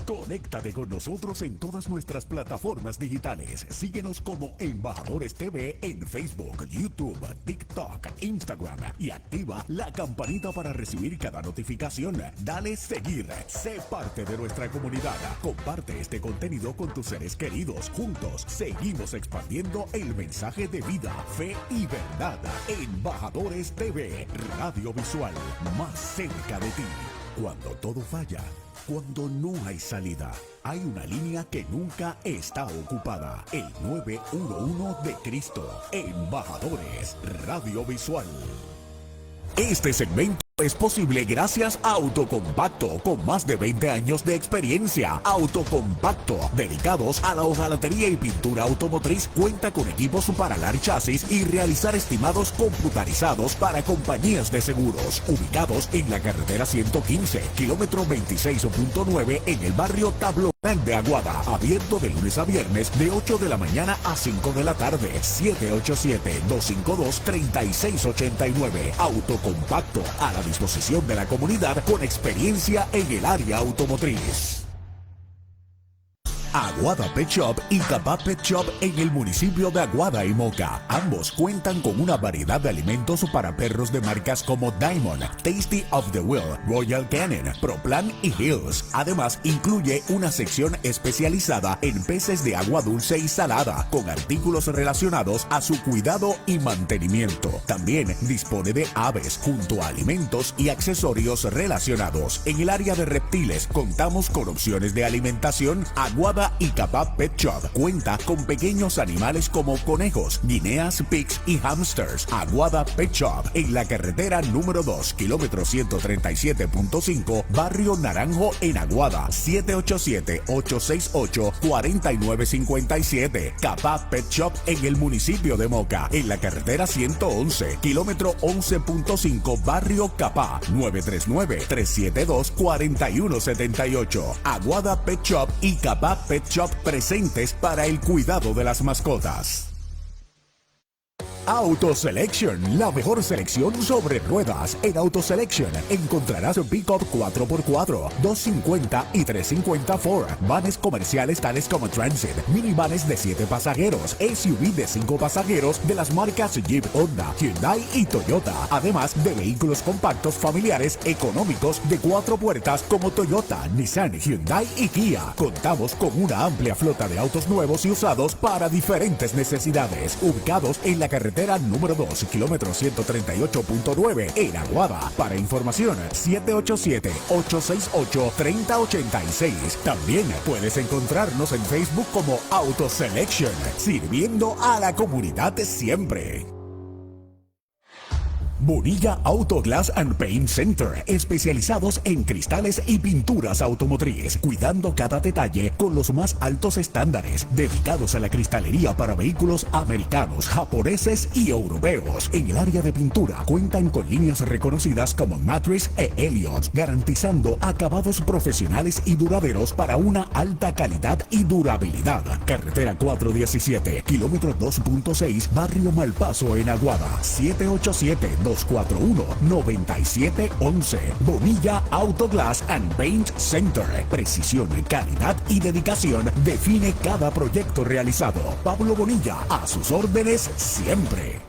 Conéctate con nosotros en todas nuestras plataformas digitales. Síguenos como Embajadores TV en Facebook, YouTube, TikTok, Instagram y activa la campanita para recibir cada notificación. Dale seguir. Sé parte de nuestra comunidad. Comparte este contenido con tus seres queridos. Juntos seguimos expandiendo el mensaje de vida, fe y verdad. Embajadores TV, radio visual, más cerca de ti. Cuando todo falla, cuando no hay salida, hay una línea que nunca está ocupada. El 911 de Cristo. Embajadores Radio Visual. Este segmento es posible gracias a Autocompacto, con más de 20 años de experiencia. Autocompacto, dedicados a la hojalatería y pintura automotriz, cuenta con equipos para alar chasis y realizar estimados computarizados para compañías de seguros. Ubicados en la carretera 115, kilómetro 26.9, en el barrio Tablón de Aguada. Abierto de lunes a viernes de 8 de la mañana a 5 de la tarde. 787-252-3689. Autocompacto, a la disposición de la comunidad con experiencia en el área automotriz. Aguada Pet Shop y Capá Pet Shop en el municipio de Aguada y Moca. Ambos cuentan con una variedad de alimentos para perros de marcas como Diamond, Tasty of the Will, Royal Canin, Proplan y Hills. Además, incluye una sección especializada en peces de agua dulce y salada, con artículos relacionados a su cuidado y mantenimiento. También dispone de aves, junto a alimentos y accesorios relacionados. En el área de reptiles, contamos con opciones de alimentación. Aguada y Capá Pet Shop cuenta con pequeños animales como conejos, guineas, pigs y hamsters. Aguada Pet Shop en la carretera número 2, kilómetro 137.5, barrio Naranjo en Aguada. 787-868-4957. Capá Pet Shop en el municipio de Moca, en la carretera 111, kilómetro 11.5, barrio Capá. 939-372-4178. Aguada Pet Shop y Capá Pet Shop, presentes para el cuidado de las mascotas. Auto Selection, la mejor selección sobre ruedas. En Auto Selection encontrarás pick-up 4x4, 250 y 350 Ford, vanes comerciales tales como Transit, minivanes de 7 pasajeros, SUV de 5 pasajeros de las marcas Jeep, Honda, Hyundai y Toyota, además de vehículos compactos familiares económicos de 4 puertas como Toyota, Nissan, Hyundai y Kia. Contamos con una amplia flota de autos nuevos y usados para diferentes necesidades, ubicados en la carretera número 2, kilómetro 138.9, en Aguada. Para información, 787-868-3086. También puedes encontrarnos en Facebook como Auto Selection, sirviendo a la comunidad siempre. Bonilla Auto Glass and Paint Center, especializados en cristales y pinturas automotriz, cuidando cada detalle con los más altos estándares, dedicados a la cristalería para vehículos americanos, japoneses y europeos. En el área de pintura cuentan con líneas reconocidas como Matrix e Elliott, garantizando acabados profesionales y duraderos para una alta calidad y durabilidad. Carretera 417, kilómetro 2.6, barrio Malpaso en Aguada. 787-241-9711. Bonilla Auto Glass and Paint Center. Precisión, calidad y dedicación define cada proyecto realizado. Pablo Bonilla, a sus órdenes siempre.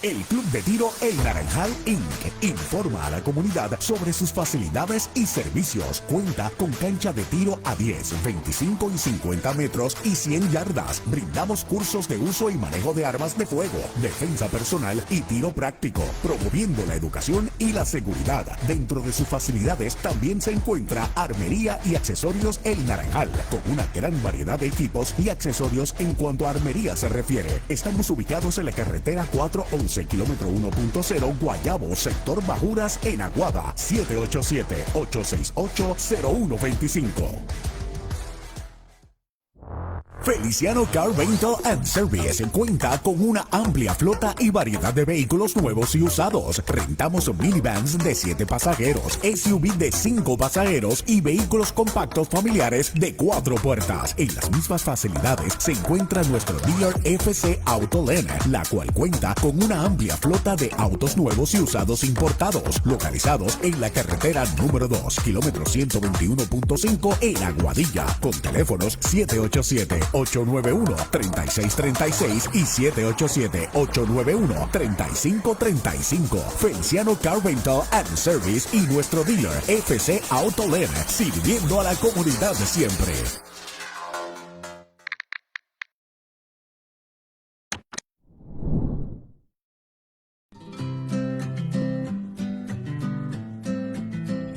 El Club de Tiro El Naranjal Inc. informa a la comunidad sobre sus facilidades y servicios. Cuenta con cancha de tiro a 10, 25 y 50 metros y 100 yardas. Brindamos cursos de uso y manejo de armas de fuego, defensa personal y tiro práctico, promoviendo la educación y la seguridad. Dentro de sus facilidades también se encuentra armería y accesorios El Naranjal, con una gran variedad de equipos y accesorios en cuanto a armería se refiere. Estamos ubicados en la carretera 411, kilómetro 1.0, Guayabo, sector Bajuras, en Aguada. 787-868-0125. Feliciano Car Rental and Service cuenta con una amplia flota y variedad de vehículos nuevos y usados. Rentamos minivans de 7 pasajeros, SUV de 5 pasajeros y vehículos compactos familiares de 4 puertas. En las mismas facilidades se encuentra nuestro dealer FC Autolen, la cual cuenta con una amplia flota de autos nuevos y usados importados, localizados en la carretera número 2, kilómetro 121.5 en Aguadilla, con teléfonos 787-891-3636 y 787-891-3535. Feliciano Car Rental and Service y nuestro dealer FC Autolen, sirviendo a la comunidad de siempre.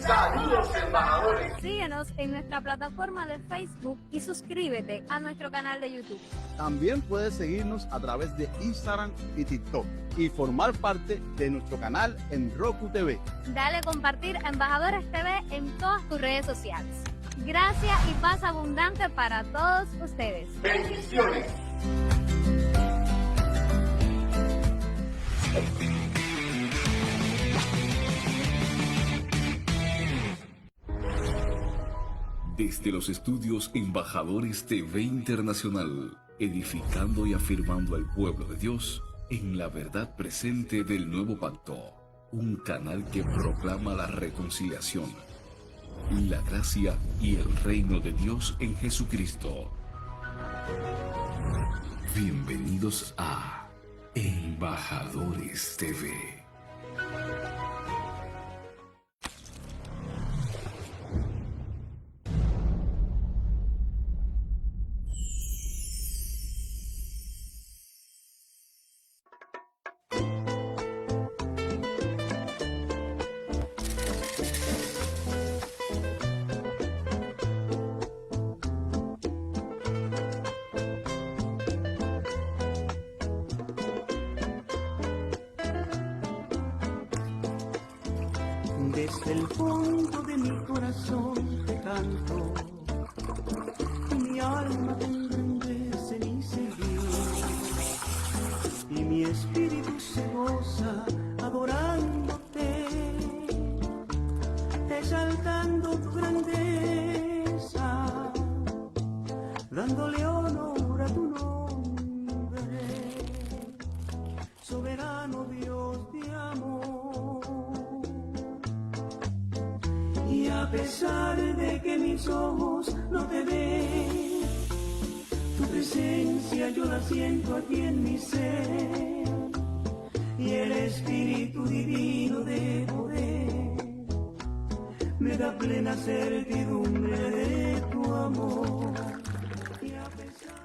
¡Saludos, embajadores! Síguenos en nuestra plataforma de Facebook y suscríbete a nuestro canal de YouTube. También puedes seguirnos a través de Instagram y TikTok y formar parte de nuestro canal en Roku TV. Dale compartir a Embajadores TV en todas tus redes sociales. Gracias y paz abundante para todos ustedes. ¡Bendiciones! Desde los estudios Embajadores TV Internacional, edificando y afirmando al pueblo de Dios en la verdad presente del nuevo pacto, un canal que proclama la reconciliación, la gracia y el reino de Dios en Jesucristo. Bienvenidos a Embajadores TV. Desde el fondo de mi corazón te canto, y mi alma te engrandece, mi Señor, y mi espíritu se goza adorándote, exaltando tu grandeza, dándole honor a tu nombre, soberano Dios de amor. Y a pesar de que mis ojos no te ven, tu presencia yo la siento aquí en mi ser, y el Espíritu Divino de poder me da plena certidumbre de tu amor. Y a pesar...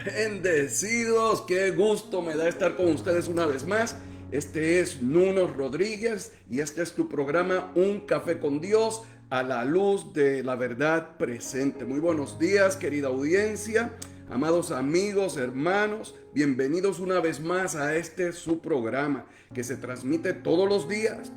Bendecidos, qué gusto me da estar con ustedes una vez más. Este es Nuno Rodríguez y este es tu programa Un Café con Dios a la luz de la verdad presente. Muy buenos días, querida audiencia, amados amigos, hermanos, bienvenidos una vez más a este su programa que se transmite todos los días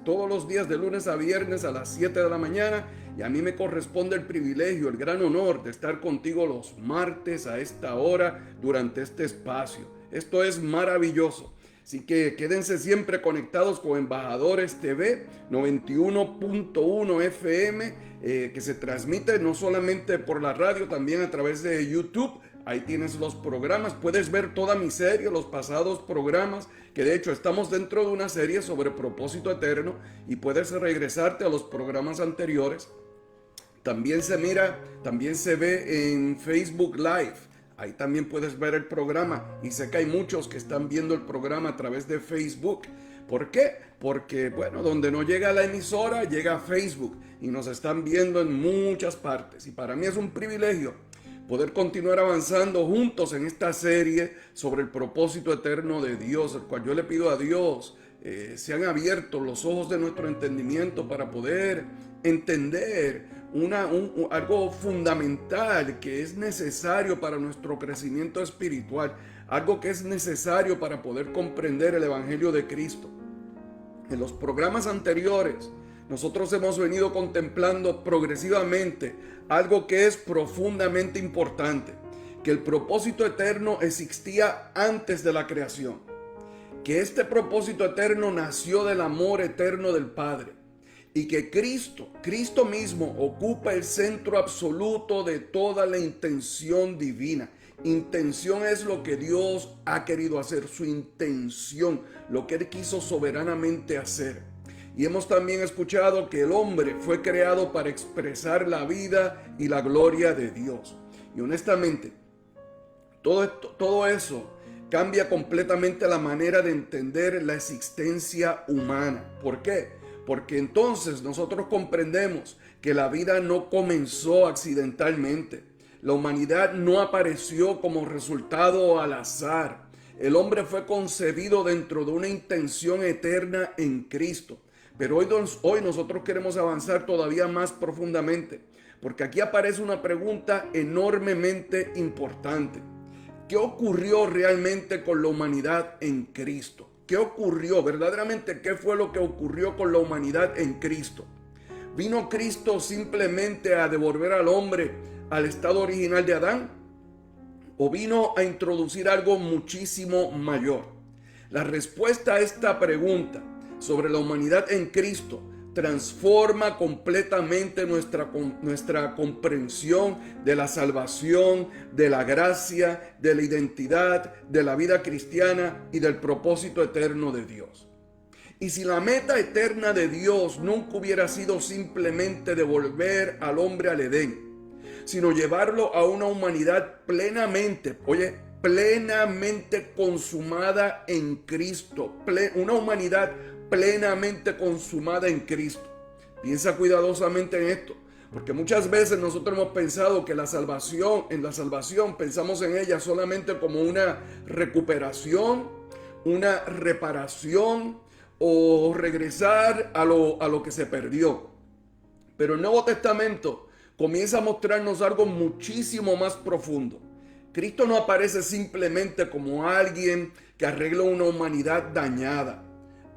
de lunes a viernes a las 7 de la mañana, y a mí me corresponde el privilegio, el gran honor de estar contigo los martes a esta hora durante este espacio. Esto es maravilloso. Así que quédense siempre conectados con Embajadores TV 91.1 FM, que se transmite no solamente por la radio, también a través de YouTube. Ahí tienes los programas, puedes ver toda mi serie, los pasados programas, que de hecho estamos dentro de una serie sobre propósito eterno, y puedes regresarte a los programas anteriores. También se ve en Facebook Live. Ahí también puedes ver el programa, y sé que hay muchos que están viendo el programa a través de Facebook. ¿Por qué? Porque, bueno, donde no llega la emisora, llega Facebook, y nos están viendo en muchas partes. Y para mí es un privilegio poder continuar avanzando juntos en esta serie sobre el propósito eterno de Dios, el cual yo le pido a Dios sean abiertos los ojos de nuestro entendimiento para poder entender algo fundamental que es necesario para nuestro crecimiento espiritual, algo que es necesario para poder comprender el Evangelio de Cristo. En los programas anteriores, nosotros hemos venido contemplando progresivamente algo que es profundamente importante, que el propósito eterno existía antes de la creación, que este propósito eterno nació del amor eterno del Padre y que Cristo mismo ocupa el centro absoluto de toda la intención divina. Intención es lo que Dios ha querido hacer, su intención, lo que Él quiso soberanamente hacer. Y hemos también escuchado que el hombre fue creado para expresar la vida y la gloria de Dios. Y honestamente, todo eso cambia completamente la manera de entender la existencia humana. ¿Por qué? Porque entonces nosotros comprendemos que la vida no comenzó accidentalmente. La humanidad no apareció como resultado al azar. El hombre fue concebido dentro de una intención eterna en Cristo. Pero hoy nosotros queremos avanzar todavía más profundamente, porque aquí aparece una pregunta enormemente importante. ¿Qué ocurrió realmente con la humanidad en Cristo? ¿Qué ocurrió verdaderamente? ¿Qué fue lo que ocurrió con la humanidad en Cristo? ¿Vino Cristo simplemente a devolver al hombre al estado original de Adán? ¿O vino a introducir algo muchísimo mayor? La respuesta a esta pregunta sobre la humanidad en Cristo transforma completamente nuestra comprensión de la salvación, de la gracia, de la identidad, de la vida cristiana y del propósito eterno de Dios. Y si la meta eterna de Dios nunca hubiera sido simplemente devolver al hombre al Edén, sino llevarlo a una humanidad plenamente consumada en Cristo, una humanidad plenamente consumada en Cristo. Piensa cuidadosamente en esto, porque muchas veces nosotros hemos pensado que en la salvación pensamos en ella solamente como una recuperación, una reparación o regresar a lo que se perdió. Pero el Nuevo Testamento comienza a mostrarnos algo muchísimo más profundo. Cristo no aparece simplemente como alguien que arregla una humanidad dañada.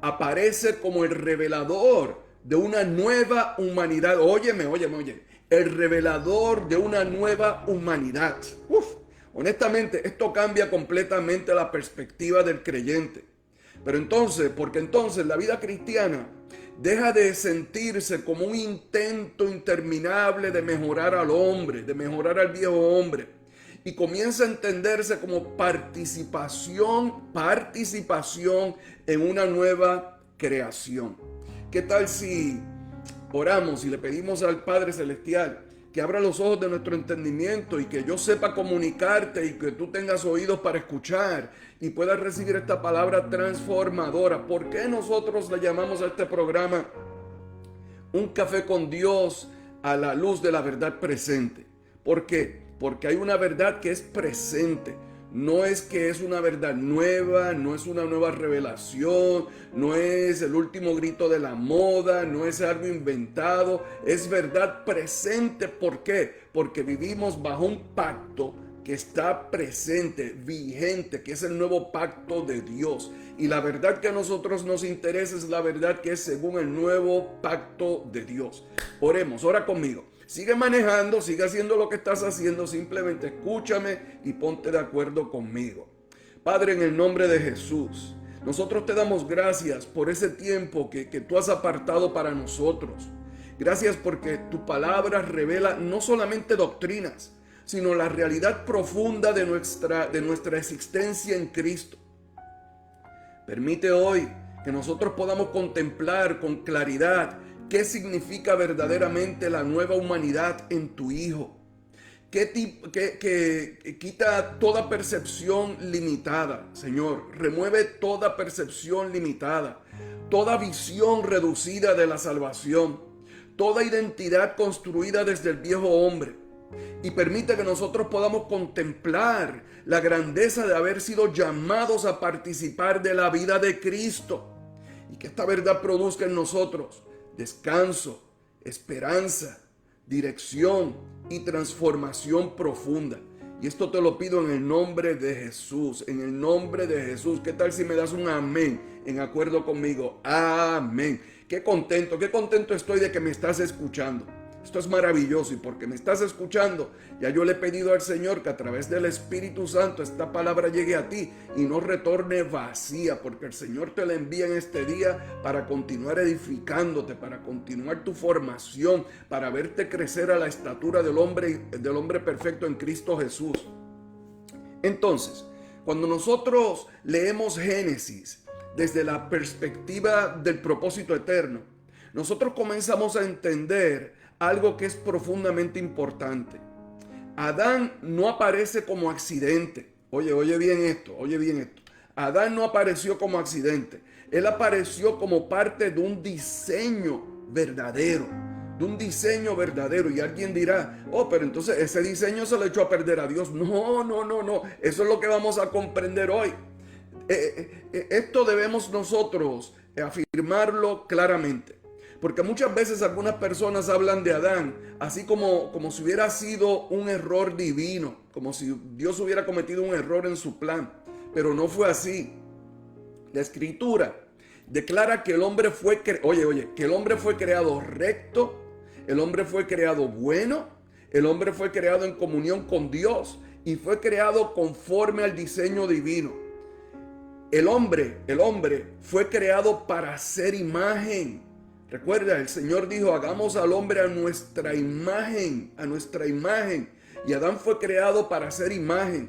Aparece como el revelador de una nueva humanidad. Óyeme. El revelador de una nueva humanidad. Honestamente, esto cambia completamente la perspectiva del creyente. Porque entonces la vida cristiana deja de sentirse como un intento interminable de mejorar al hombre, de mejorar al viejo hombre, y comienza a entenderse como participación en una nueva creación. ¿Qué tal si oramos y le pedimos al Padre Celestial que abra los ojos de nuestro entendimiento y que yo sepa comunicarte y que tú tengas oídos para escuchar y puedas recibir esta palabra transformadora? ¿Por qué nosotros le llamamos a este programa Un Café con Dios a la luz de la verdad presente? ¿Por qué? Porque hay una verdad que es presente. No es que es una verdad nueva, no es una nueva revelación, no es el último grito de la moda, no es algo inventado, es verdad presente. ¿Por qué? Porque vivimos bajo un pacto que está presente, vigente, que es el nuevo pacto de Dios. Y la verdad que a nosotros nos interesa es la verdad que es según el nuevo pacto de Dios. Oremos, ora conmigo. Sigue manejando, sigue haciendo lo que estás haciendo, simplemente escúchame y ponte de acuerdo conmigo. Padre, en el nombre de Jesús, nosotros te damos gracias por ese tiempo que tú has apartado para nosotros. Gracias porque tu palabra revela no solamente doctrinas, sino la realidad profunda de nuestra existencia en Cristo. Permite hoy que nosotros podamos contemplar con claridad ¿qué significa verdaderamente la nueva humanidad en tu Hijo? Que quita toda percepción limitada, Señor. Remueve toda percepción limitada, toda visión reducida de la salvación, toda identidad construida desde el viejo hombre. Y permite que nosotros podamos contemplar la grandeza de haber sido llamados a participar de la vida de Cristo. Y que esta verdad produzca en nosotros descanso, esperanza, dirección y transformación profunda. Y esto te lo pido en el nombre de Jesús, en el nombre de Jesús. ¿Qué tal si me das un amén en acuerdo conmigo? Amén. Qué contento estoy de que me estás escuchando. Esto es maravilloso, y porque me estás escuchando, ya yo le he pedido al Señor que a través del Espíritu Santo esta palabra llegue a ti y no retorne vacía, porque el Señor te la envía en este día para continuar edificándote, para continuar tu formación, para verte crecer a la estatura del hombre perfecto en Cristo Jesús. Entonces, cuando nosotros leemos Génesis desde la perspectiva del propósito eterno, nosotros comenzamos a entender algo que es profundamente importante. Adán no aparece como accidente. Oye bien esto. Adán no apareció como accidente. Él apareció como parte de un diseño verdadero. Y alguien dirá, pero entonces ese diseño se lo echó a perder a Dios. No. Eso es lo que vamos a comprender hoy. Esto debemos nosotros afirmarlo claramente. Porque muchas veces algunas personas hablan de Adán así como si hubiera sido un error divino, como si Dios hubiera cometido un error en su plan. Pero no fue así. La Escritura declara que el hombre fue que el hombre fue creado recto, el hombre fue creado bueno, el hombre fue creado en comunión con Dios y fue creado conforme al diseño divino. El hombre fue creado para hacer imagen. Recuerda, el Señor dijo, hagamos al hombre a nuestra imagen. Y Adán fue creado para hacer imagen,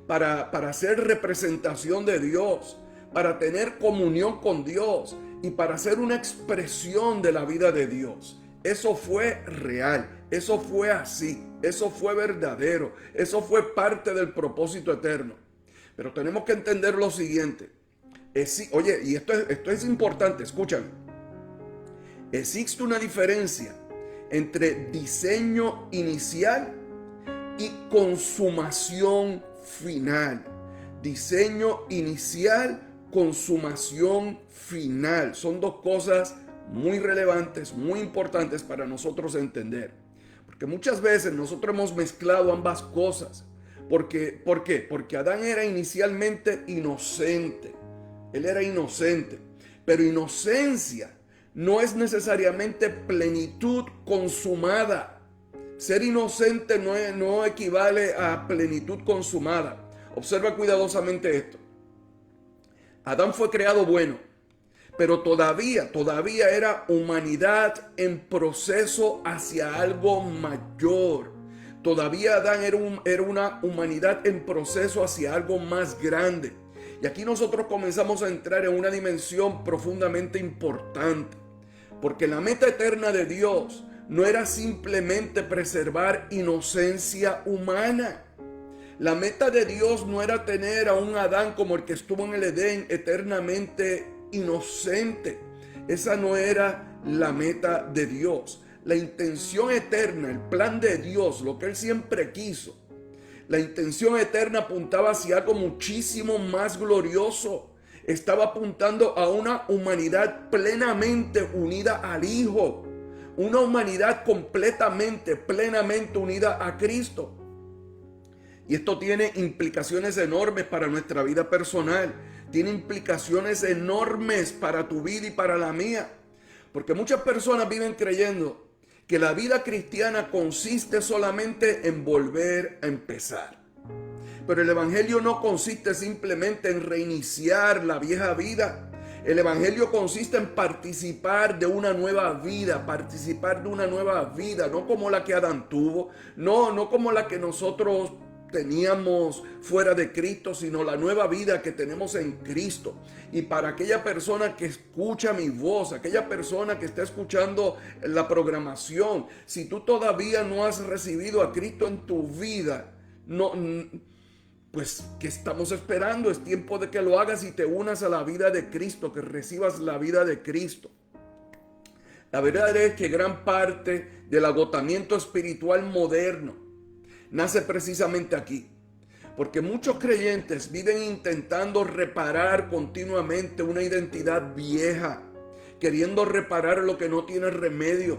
para ser representación de Dios, para tener comunión con Dios y para ser una expresión de la vida de Dios. Eso fue real, eso fue así, eso fue verdadero, eso fue parte del propósito eterno. Pero tenemos que entender lo siguiente. Y esto es importante, escúchame. Existe una diferencia entre diseño inicial y consumación final. Diseño inicial, consumación final. Son dos cosas muy relevantes, muy importantes para nosotros entender. Porque muchas veces nosotros hemos mezclado ambas cosas. ¿Por qué? Porque Adán era inicialmente inocente. Él era inocente. Pero inocencia no es necesariamente plenitud consumada. Ser inocente no equivale a plenitud consumada. Observa cuidadosamente esto. Adán fue creado bueno, pero todavía era humanidad en proceso hacia algo mayor. Todavía Adán era una humanidad en proceso hacia algo más grande. Y aquí nosotros comenzamos a entrar en una dimensión profundamente importante. Porque la meta eterna de Dios no era simplemente preservar inocencia humana. La meta de Dios no era tener a un Adán como el que estuvo en el Edén eternamente inocente. Esa no era la meta de Dios. La intención eterna, el plan de Dios, lo que Él siempre quiso, la intención eterna apuntaba hacia algo muchísimo más glorioso. Estaba apuntando a una humanidad plenamente unida al Hijo. Una humanidad completamente, plenamente unida a Cristo. Y esto tiene implicaciones enormes para nuestra vida personal. Tiene implicaciones enormes para tu vida y para la mía. Porque muchas personas viven creyendo que la vida cristiana consiste solamente en volver a empezar. Pero el evangelio no consiste simplemente en reiniciar la vieja vida. El evangelio consiste en participar de una nueva vida, no como la que Adán tuvo, no como la que nosotros teníamos fuera de Cristo, sino la nueva vida que tenemos en Cristo. Y para aquella persona que escucha mi voz, aquella persona que está escuchando la programación, si tú todavía no has recibido a Cristo en tu vida, pues, ¿qué estamos esperando? Es tiempo de que lo hagas y te unas a la vida de Cristo, que recibas la vida de Cristo. La verdad es que gran parte del agotamiento espiritual moderno nace precisamente aquí. Porque muchos creyentes viven intentando reparar continuamente una identidad vieja, queriendo reparar lo que no tiene remedio,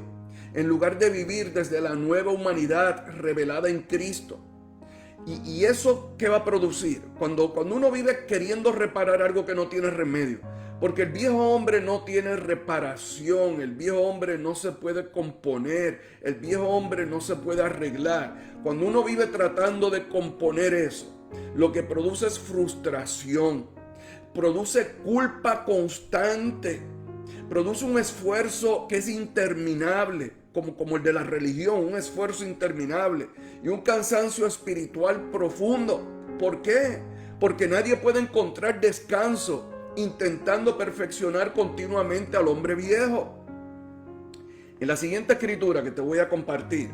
en lugar de vivir desde la nueva humanidad revelada en Cristo. ¿Y eso qué va a producir? Cuando uno vive queriendo reparar algo que no tiene remedio, porque el viejo hombre no tiene reparación, el viejo hombre no se puede componer, el viejo hombre no se puede arreglar. Cuando uno vive tratando de componer eso, lo que produce es frustración, produce culpa constante, produce un esfuerzo que es interminable, como el de la religión, un esfuerzo interminable y un cansancio espiritual profundo. ¿Por qué? Porque nadie puede encontrar descanso intentando perfeccionar continuamente al hombre viejo. En la siguiente escritura que te voy a compartir,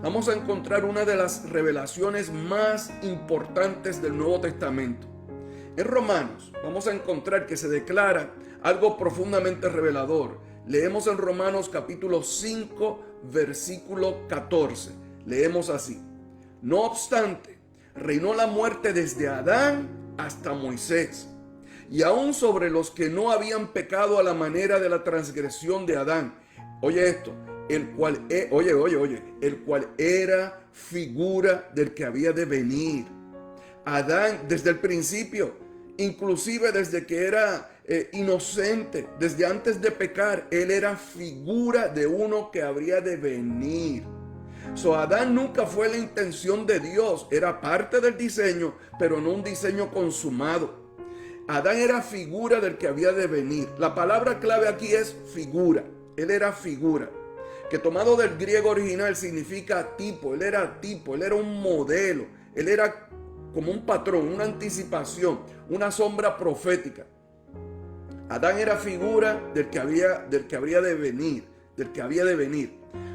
vamos a encontrar una de las revelaciones más importantes del Nuevo Testamento. En Romanos vamos a encontrar que se declara algo profundamente revelador. Leemos en Romanos capítulo 5, versículo 14. Leemos así: no obstante, reinó la muerte desde Adán hasta Moisés, y aún sobre los que no habían pecado a la manera de la transgresión de Adán. Oye esto, el cual era figura del que había de venir. Adán desde el principio, inclusive desde que era inocente, desde antes de pecar, él era figura de uno que habría de venir. Adán nunca fue la intención de Dios, era parte del diseño, pero no un diseño consumado. Adán era figura del que había de venir. La palabra clave aquí es figura. Él era figura, que tomado del griego original significa tipo. Él era tipo, él era un modelo, él era como un patrón, una anticipación, una sombra profética. Adán era figura del que habría de venir.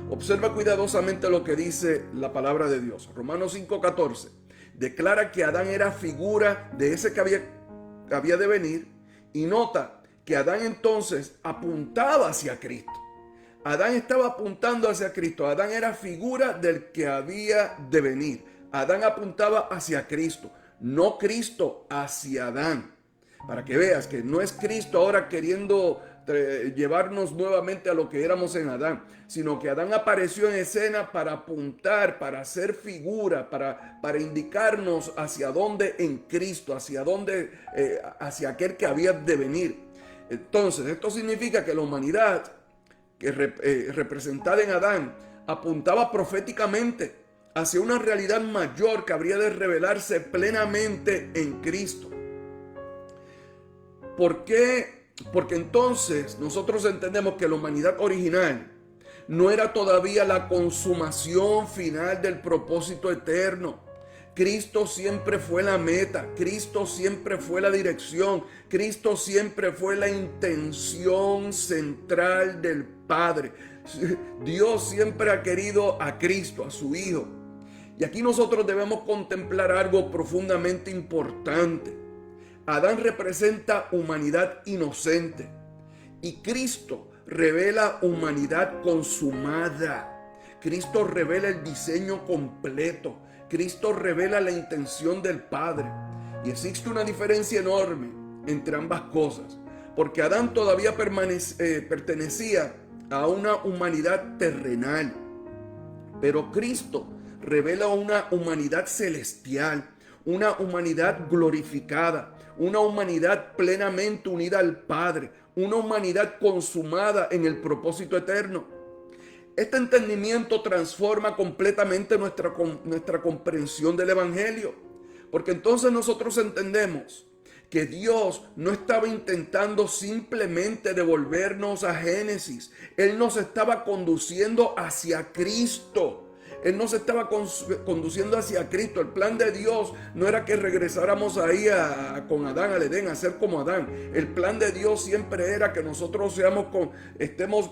Observa cuidadosamente lo que dice la palabra de Dios. Romanos 5:14 declara que Adán era figura de ese que había de venir, y nota que Adán entonces apuntaba hacia Cristo. Adán estaba apuntando hacia Cristo. Adán era figura del que había de venir. Adán apuntaba hacia Cristo, no Cristo hacia Adán. Para que veas que no es Cristo ahora queriendo llevarnos nuevamente a lo que éramos en Adán, sino que Adán apareció en escena para apuntar, para ser figura, para indicarnos hacia dónde en Cristo, hacia dónde, hacia aquel que había de venir. Entonces, esto significa que la humanidad que representada en Adán apuntaba proféticamente hacia una realidad mayor que habría de revelarse plenamente en Cristo. ¿Por qué? Porque entonces nosotros entendemos que la humanidad original no era todavía la consumación final del propósito eterno. Cristo siempre fue la meta, Cristo siempre fue la dirección, Cristo siempre fue la intención central del Padre. Dios siempre ha querido a Cristo, a su Hijo. Y aquí nosotros debemos contemplar algo profundamente importante. Adán representa humanidad inocente y Cristo revela humanidad consumada. Cristo revela el diseño completo. Cristo revela la intención del Padre. Y existe una diferencia enorme entre ambas cosas, porque Adán todavía pertenecía a una humanidad terrenal, pero Cristo revela una humanidad celestial, una humanidad glorificada, una humanidad plenamente unida al Padre, una humanidad consumada en el propósito eterno. Este entendimiento transforma completamente nuestra comprensión del Evangelio, porque entonces nosotros entendemos que Dios no estaba intentando simplemente devolvernos a Génesis. Él nos estaba conduciendo hacia Cristo. Él nos estaba conduciendo hacia Cristo. El plan de Dios no era que regresáramos ahí con Adán al Edén, a ser como Adán. El plan de Dios siempre era que nosotros estemos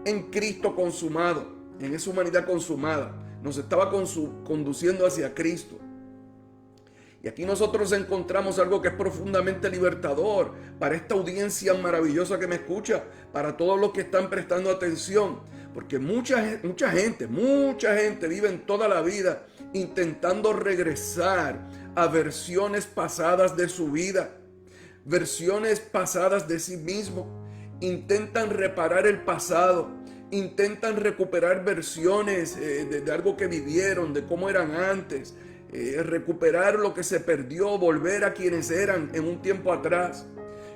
en Cristo consumado, en esa humanidad consumada. Nos estaba conduciendo hacia Cristo. Y aquí nosotros encontramos algo que es profundamente libertador para esta audiencia maravillosa que me escucha, para todos los que están prestando atención. Porque mucha gente vive en toda la vida intentando regresar a versiones pasadas de su vida, versiones pasadas de sí mismo. Intentan reparar el pasado, intentan recuperar versiones de algo que vivieron, de cómo eran antes, recuperar lo que se perdió, volver a quienes eran en un tiempo atrás.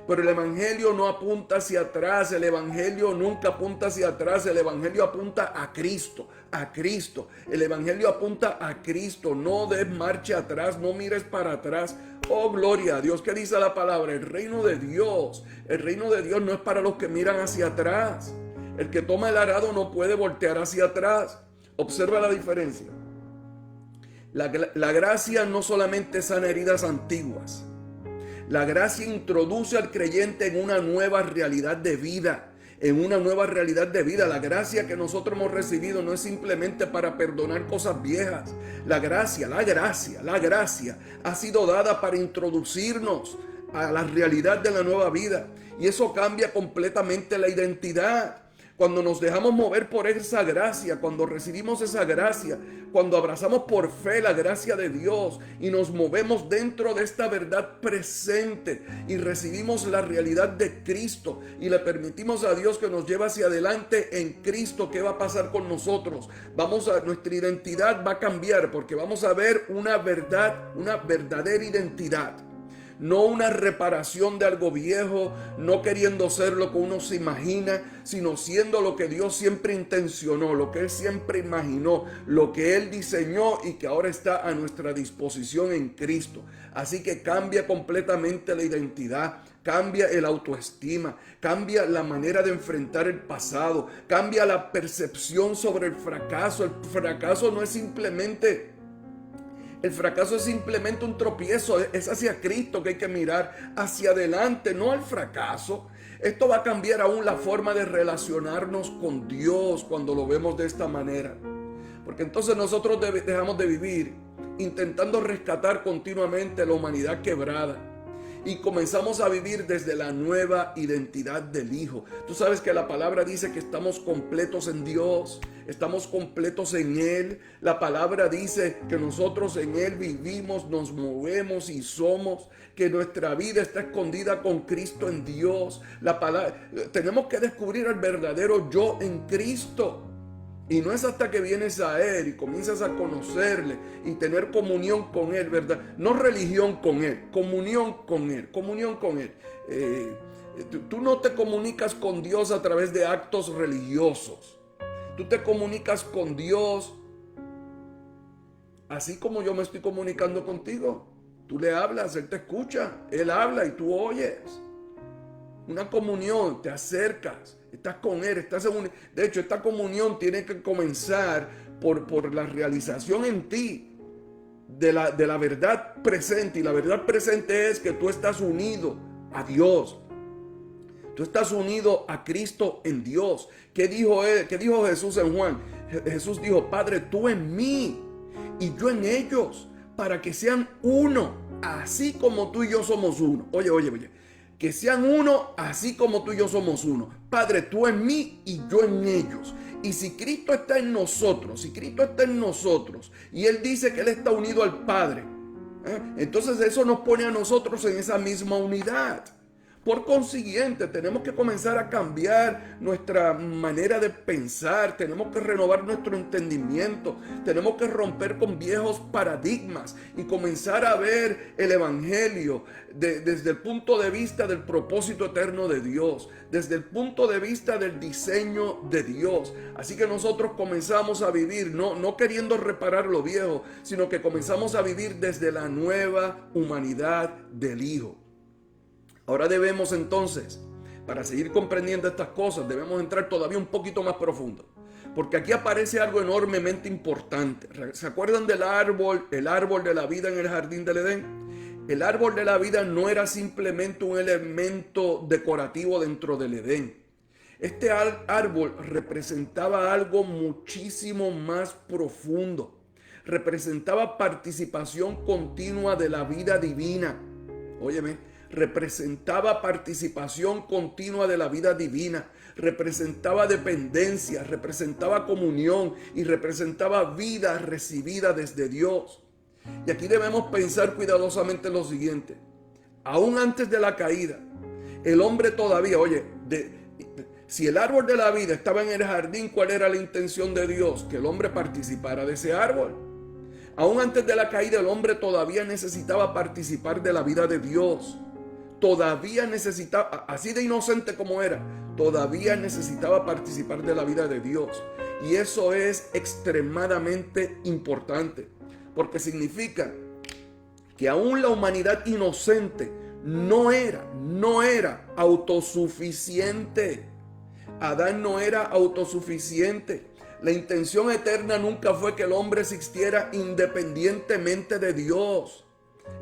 Pero el Evangelio no apunta hacia atrás, el Evangelio nunca apunta hacia atrás, el Evangelio apunta a Cristo, a Cristo. El Evangelio apunta a Cristo, no des marcha atrás, no mires para atrás. Oh, gloria a Dios. ¿Qué dice la palabra? El reino de Dios no es para los que miran hacia atrás. El que toma el arado no puede voltear hacia atrás. Observa la diferencia. La gracia no solamente sana heridas antiguas. La gracia introduce al creyente en una nueva realidad de vida. En una nueva realidad de vida. La gracia que nosotros hemos recibido no es simplemente para perdonar cosas viejas. La gracia ha sido dada para introducirnos a la realidad de la nueva vida. Y eso cambia completamente la identidad. Cuando nos dejamos mover por esa gracia, cuando recibimos esa gracia, cuando abrazamos por fe la gracia de Dios y nos movemos dentro de esta verdad presente y recibimos la realidad de Cristo y le permitimos a Dios que nos lleve hacia adelante en Cristo, ¿qué va a pasar con nosotros? Nuestra identidad va a cambiar porque vamos a ver una verdadera identidad. No una reparación de algo viejo, no queriendo ser lo que uno se imagina, sino siendo lo que Dios siempre intencionó, lo que Él siempre imaginó, lo que Él diseñó y que ahora está a nuestra disposición en Cristo. Así que cambia completamente la identidad, cambia el autoestima, cambia la manera de enfrentar el pasado, cambia la percepción sobre el fracaso. El fracaso es simplemente un tropiezo, es hacia Cristo que hay que mirar, hacia adelante, no al fracaso. Esto va a cambiar aún la forma de relacionarnos con Dios cuando lo vemos de esta manera. Porque entonces nosotros dejamos de vivir intentando rescatar continuamente la humanidad quebrada. Y comenzamos a vivir desde la nueva identidad del Hijo. Tú sabes que la palabra dice que estamos completos en Dios, estamos completos en Él. La palabra dice que nosotros en Él vivimos, nos movemos y somos, que nuestra vida está escondida con Cristo en Dios. Tenemos que descubrir el verdadero yo en Cristo. Y no es hasta que vienes a Él y comienzas a conocerle y tener comunión con Él, ¿verdad? No religión con Él, comunión con Él, comunión con Él. Tú no te comunicas con Dios a través de actos religiosos. Tú te comunicas con Dios así como yo me estoy comunicando contigo. Tú le hablas, Él te escucha, Él habla y tú oyes. Una comunión, te acercas. Estás con Él, de hecho, esta comunión tiene que comenzar por la realización en ti de la verdad presente. Y la verdad presente es que tú estás unido a Dios. Tú estás unido a Cristo en Dios. ¿Qué dijo Jesús en Juan? Jesús dijo: Padre, tú en mí y yo en ellos, para que sean uno, así como tú y yo somos uno. Oye. Que sean uno así como tú y yo somos uno. Padre, tú en mí y yo en ellos. Y si Cristo está en nosotros, y Él dice que Él está unido al Padre, entonces eso nos pone a nosotros en esa misma unidad. Por consiguiente, tenemos que comenzar a cambiar nuestra manera de pensar, tenemos que renovar nuestro entendimiento, tenemos que romper con viejos paradigmas y comenzar a ver el Evangelio desde el punto de vista del propósito eterno de Dios, desde el punto de vista del diseño de Dios. Así que nosotros comenzamos a vivir, no queriendo reparar lo viejo, sino que comenzamos a vivir desde la nueva humanidad del Hijo. Ahora debemos entonces, para seguir comprendiendo estas cosas, debemos entrar todavía un poquito más profundo. Porque aquí aparece algo enormemente importante. ¿Se acuerdan del árbol, el árbol de la vida en el jardín del Edén? El árbol de la vida no era simplemente un elemento decorativo dentro del Edén. Este árbol representaba algo muchísimo más profundo. Representaba participación continua de la vida divina. Óyeme. Representaba participación continua de la vida divina, representaba dependencia, representaba comunión y representaba vida recibida desde Dios. Y aquí debemos pensar cuidadosamente en lo siguiente: aún antes de la caída, el hombre todavía, Si el árbol de la vida estaba en el jardín, ¿cuál era la intención de Dios? Que el hombre participara de ese árbol. Aún antes de la caída, el hombre todavía necesitaba participar de la vida de Dios. Todavía necesitaba, así de inocente como era, todavía necesitaba participar de la vida de Dios. Y eso es extremadamente importante, porque significa que aún la humanidad inocente no era autosuficiente. Adán no era autosuficiente. La intención eterna nunca fue que el hombre existiera independientemente de Dios.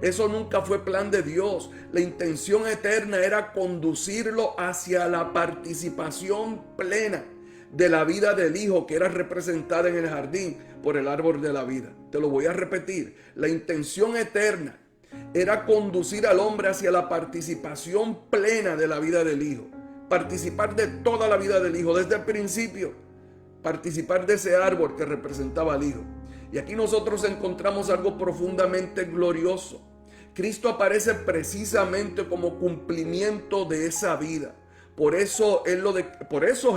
Eso nunca fue plan de Dios. La intención eterna era conducirlo hacia la participación plena de la vida del Hijo, que era representada en el jardín por el árbol de la vida. Te lo voy a repetir. La intención eterna era conducir al hombre hacia la participación plena de la vida del Hijo. Participar de toda la vida del Hijo desde el principio. Participar de ese árbol que representaba al Hijo. Y aquí nosotros encontramos algo profundamente glorioso. Cristo aparece precisamente como cumplimiento de esa vida. Por eso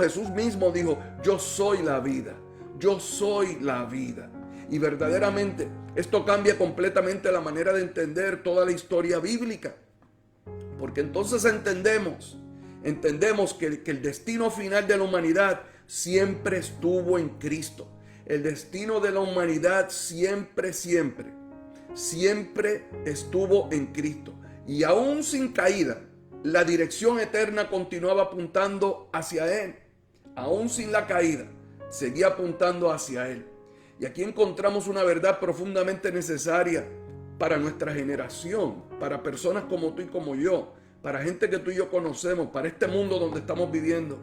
Jesús mismo dijo: yo soy la vida. Yo soy la vida. Y verdaderamente esto cambia completamente la manera de entender toda la historia bíblica. Porque entonces entendemos que el destino final de la humanidad siempre estuvo en Cristo. El destino de la humanidad siempre estuvo en Cristo. Y aún sin caída, la dirección eterna continuaba apuntando hacia Él. Aún sin la caída, seguía apuntando hacia Él. Y aquí encontramos una verdad profundamente necesaria para nuestra generación, para personas como tú y como yo, para gente que tú y yo conocemos, para este mundo donde estamos viviendo.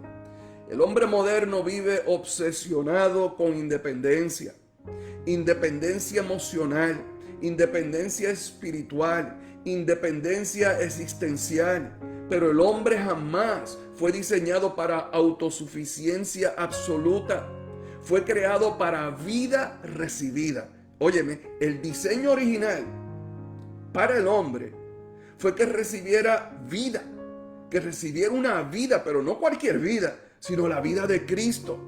El hombre moderno vive obsesionado con independencia emocional, independencia espiritual, independencia existencial. Pero el hombre jamás fue diseñado para autosuficiencia absoluta. Fue creado para vida recibida. Óyeme, el diseño original para el hombre fue que recibiera vida, que recibiera una vida, pero no cualquier vida, sino la vida de Cristo.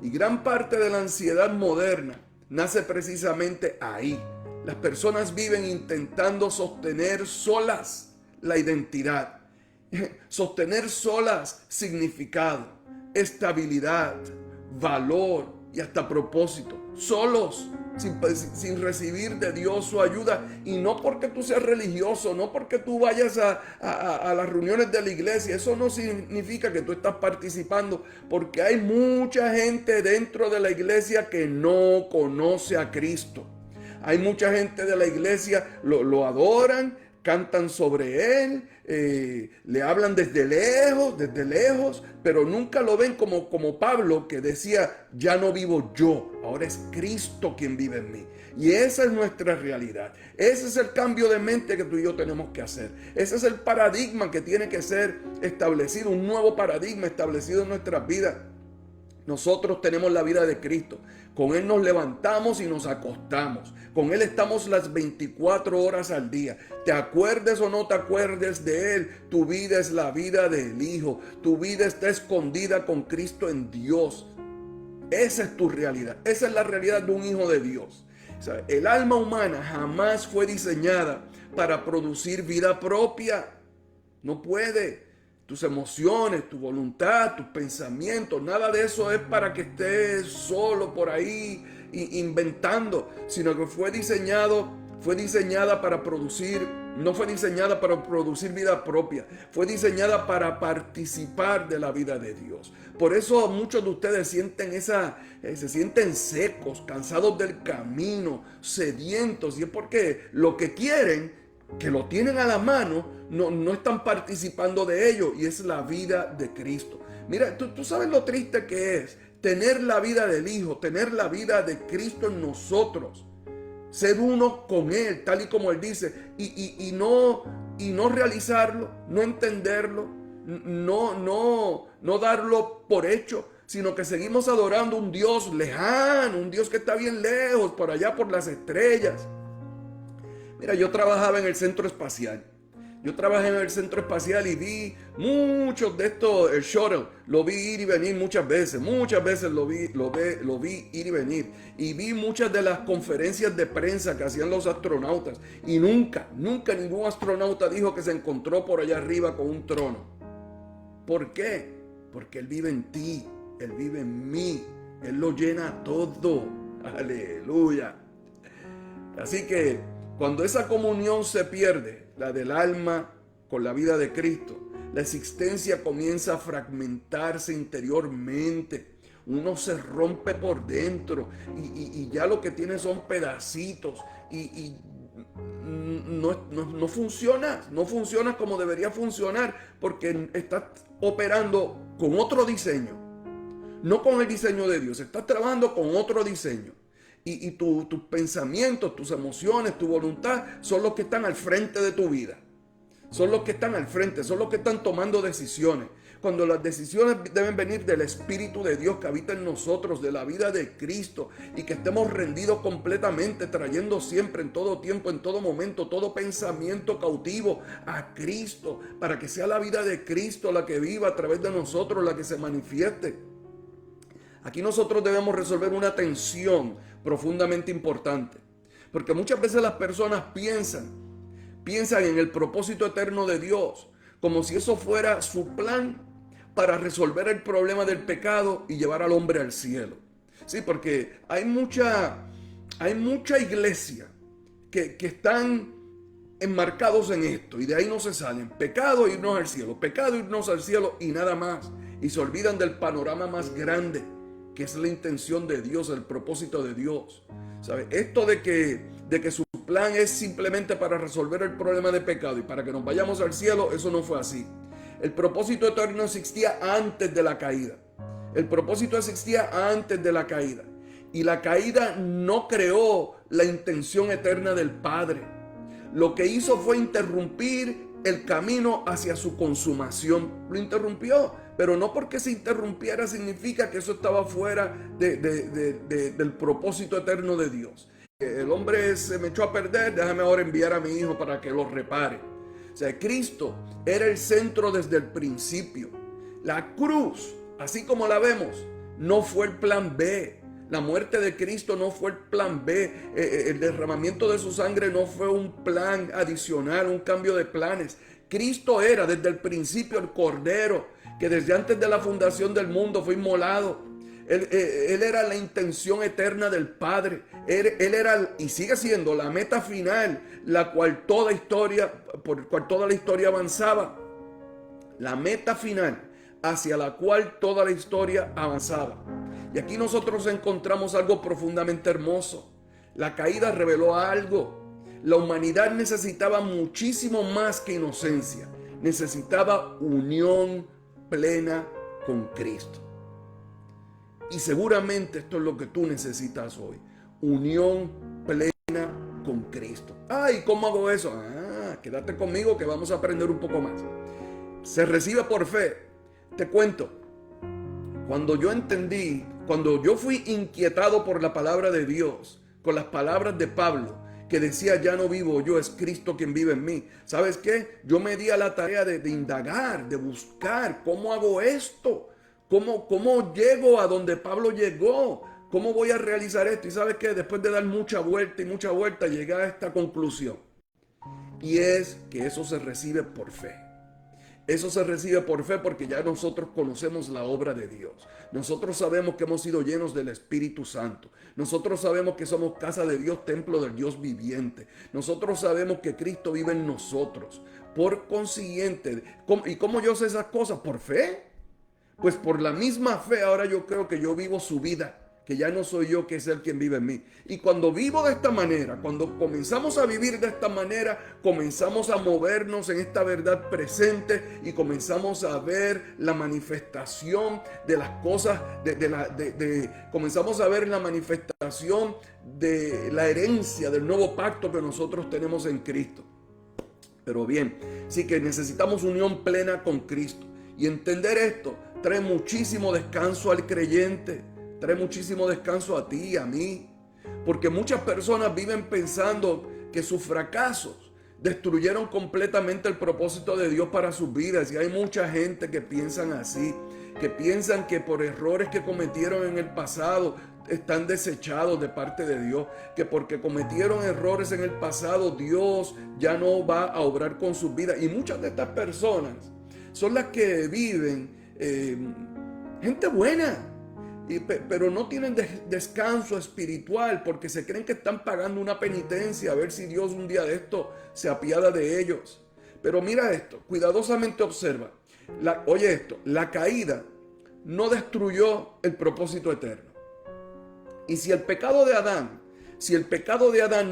Y gran parte de la ansiedad moderna nace precisamente ahí. Las personas viven intentando sostener solas la identidad, sostener solas significado, estabilidad, valor y hasta propósito, solos, sin recibir de Dios su ayuda. Y no porque tú seas religioso, no porque tú vayas a las reuniones de la iglesia, eso no significa que tú estás participando, porque hay mucha gente dentro de la iglesia que no conoce a Cristo. Hay mucha gente de la iglesia, lo adoran, cantan sobre Él, le hablan desde lejos, pero nunca lo ven como Pablo, que decía: ya no vivo yo, ahora es Cristo quien vive en mí. Y esa es nuestra realidad. Ese es el cambio de mente que tú y yo tenemos que hacer. Ese es el paradigma que tiene que ser establecido, un nuevo paradigma establecido en nuestras vidas. Nosotros tenemos la vida de Cristo. Con Él nos levantamos y nos acostamos. Con Él estamos las 24 horas al día. Te acuerdes o no te acuerdes de Él, tu vida es la vida del Hijo. Tu vida está escondida con Cristo en Dios. Esa es tu realidad. Esa es la realidad de un hijo de Dios. O sea, el alma humana jamás fue diseñada para producir vida propia. No puede. Tus emociones, tu voluntad, tus pensamientos, nada de eso es para que estés solo por ahí inventando, sino que fue diseñada para producir, no fue diseñada para producir vida propia, fue diseñada para participar de la vida de Dios. Por eso muchos de ustedes se sienten secos, cansados del camino, sedientos, y es porque lo que quieren, que lo tienen a la mano, no están participando de ello, y es la vida de Cristo. Mira, tú sabes lo triste que es tener la vida del Hijo, tener la vida de Cristo en nosotros, ser uno con Él, tal y como Él dice, y no realizarlo, no entenderlo, no darlo por hecho, sino que seguimos adorando un Dios lejano, un Dios que está bien lejos, por allá por las estrellas. Mira, yo trabajaba en el centro espacial. Yo trabajé en el centro espacial y vi muchos de estos, el shuttle, lo vi ir y venir muchas veces lo vi ir y venir. Y vi muchas de las conferencias de prensa que hacían los astronautas. Y nunca ningún astronauta dijo que se encontró por allá arriba con un trono. ¿Por qué? Porque Él vive en ti, Él vive en mí, Él lo llena todo. Aleluya. Así que cuando esa comunión se pierde, la del alma con la vida de Cristo, la existencia comienza a fragmentarse interiormente. Uno se rompe por dentro y ya lo que tiene son pedacitos y no funciona como debería funcionar, porque estás operando con otro diseño, no con el diseño de Dios. Estás trabajando con otro diseño. Y tus pensamientos, tus emociones, tu voluntad son los que están al frente de tu vida. Son los que están al frente, son los que están tomando decisiones. Cuando las decisiones deben venir del Espíritu de Dios que habita en nosotros, de la vida de Cristo, y que estemos rendidos completamente, trayendo siempre, en todo tiempo, en todo momento, todo pensamiento cautivo a Cristo, para que sea la vida de Cristo la que viva a través de nosotros, la que se manifieste. Aquí nosotros debemos resolver una tensión profundamente importante, porque muchas veces las personas piensan en el propósito eterno de Dios como si eso fuera su plan para resolver el problema del pecado y llevar al hombre al cielo. Sí, porque hay mucha iglesia que están enmarcados en esto y de ahí no se salen. Pecado, irnos al cielo, pecado, irnos al cielo y nada más. Y se olvidan del panorama más grande, que es la intención de Dios, el propósito de Dios. ¿Sabe? Esto de que su plan es simplemente para resolver el problema de pecado y para que nos vayamos al cielo, eso no fue así. El propósito eterno existía antes de la caída. El propósito existía antes de la caída. Y la caída no creó la intención eterna del Padre. Lo que hizo fue interrumpir el camino hacia su consumación. Lo interrumpió. Pero no porque se interrumpiera significa que eso estaba fuera del propósito eterno de Dios. El hombre se me echó a perder, déjame ahora enviar a mi hijo para que lo repare. O sea, Cristo era el centro desde el principio. La cruz, así como la vemos, no fue el plan B. La muerte de Cristo no fue el plan B. El derramamiento de su sangre no fue un plan adicional, un cambio de planes. Cristo era desde el principio el Cordero que desde antes de la fundación del mundo fue inmolado. Él era la intención eterna del Padre. Él era y sigue siendo la meta final, por el cual toda la historia avanzaba. La meta final hacia la cual toda la historia avanzaba. Y aquí nosotros encontramos algo profundamente hermoso. La caída reveló algo. La humanidad necesitaba muchísimo más que inocencia. Necesitaba unión plena con Cristo. Y seguramente esto es lo que tú necesitas hoy. Unión plena con Cristo. Ay, ¿cómo hago eso? Quédate conmigo que vamos a aprender un poco más. Se recibe por fe. Te cuento. Cuando yo fui inquietado por la palabra de Dios, con las palabras de Pablo, que decía, ya no vivo yo, es Cristo quien vive en mí. ¿Sabes qué? Yo me di a la tarea de indagar, de buscar, ¿cómo hago esto? ¿Cómo llego a donde Pablo llegó? ¿Cómo voy a realizar esto? Y ¿sabes qué? Después de dar mucha vuelta, llegué a esta conclusión. Y es que eso se recibe por fe. Eso se recibe por fe porque ya nosotros conocemos la obra de Dios. Nosotros sabemos que hemos sido llenos del Espíritu Santo. Nosotros sabemos que somos casa de Dios, templo del Dios viviente. Nosotros sabemos que Cristo vive en nosotros. Por consiguiente, ¿y cómo yo sé esas cosas? ¿Por fe? Pues por la misma fe ahora yo creo que yo vivo su vida. Que ya no soy yo, que es Él quien vive en mí. Y cuando vivo de esta manera, cuando comenzamos a vivir de esta manera, comenzamos a movernos en esta verdad presente y comenzamos a ver la manifestación de las cosas, comenzamos a ver la manifestación de la herencia del nuevo pacto que nosotros tenemos en Cristo. Pero bien, sí que necesitamos unión plena con Cristo. Y entender esto trae muchísimo descanso al creyente. Trae muchísimo descanso a ti y a mí. Porque muchas personas viven pensando que sus fracasos destruyeron completamente el propósito de Dios para sus vidas. Y hay mucha gente que piensan así, que piensan que por errores que cometieron en el pasado están desechados de parte de Dios, que porque cometieron errores en el pasado Dios ya no va a obrar con sus vidas. Y muchas de estas personas son las que viven gente buena, pero no tienen descanso espiritual porque se creen que están pagando una penitencia a ver si Dios un día de esto se apiada de ellos. Pero mira esto, cuidadosamente observa. Oye esto, la caída no destruyó el propósito eterno. Y si el pecado de Adán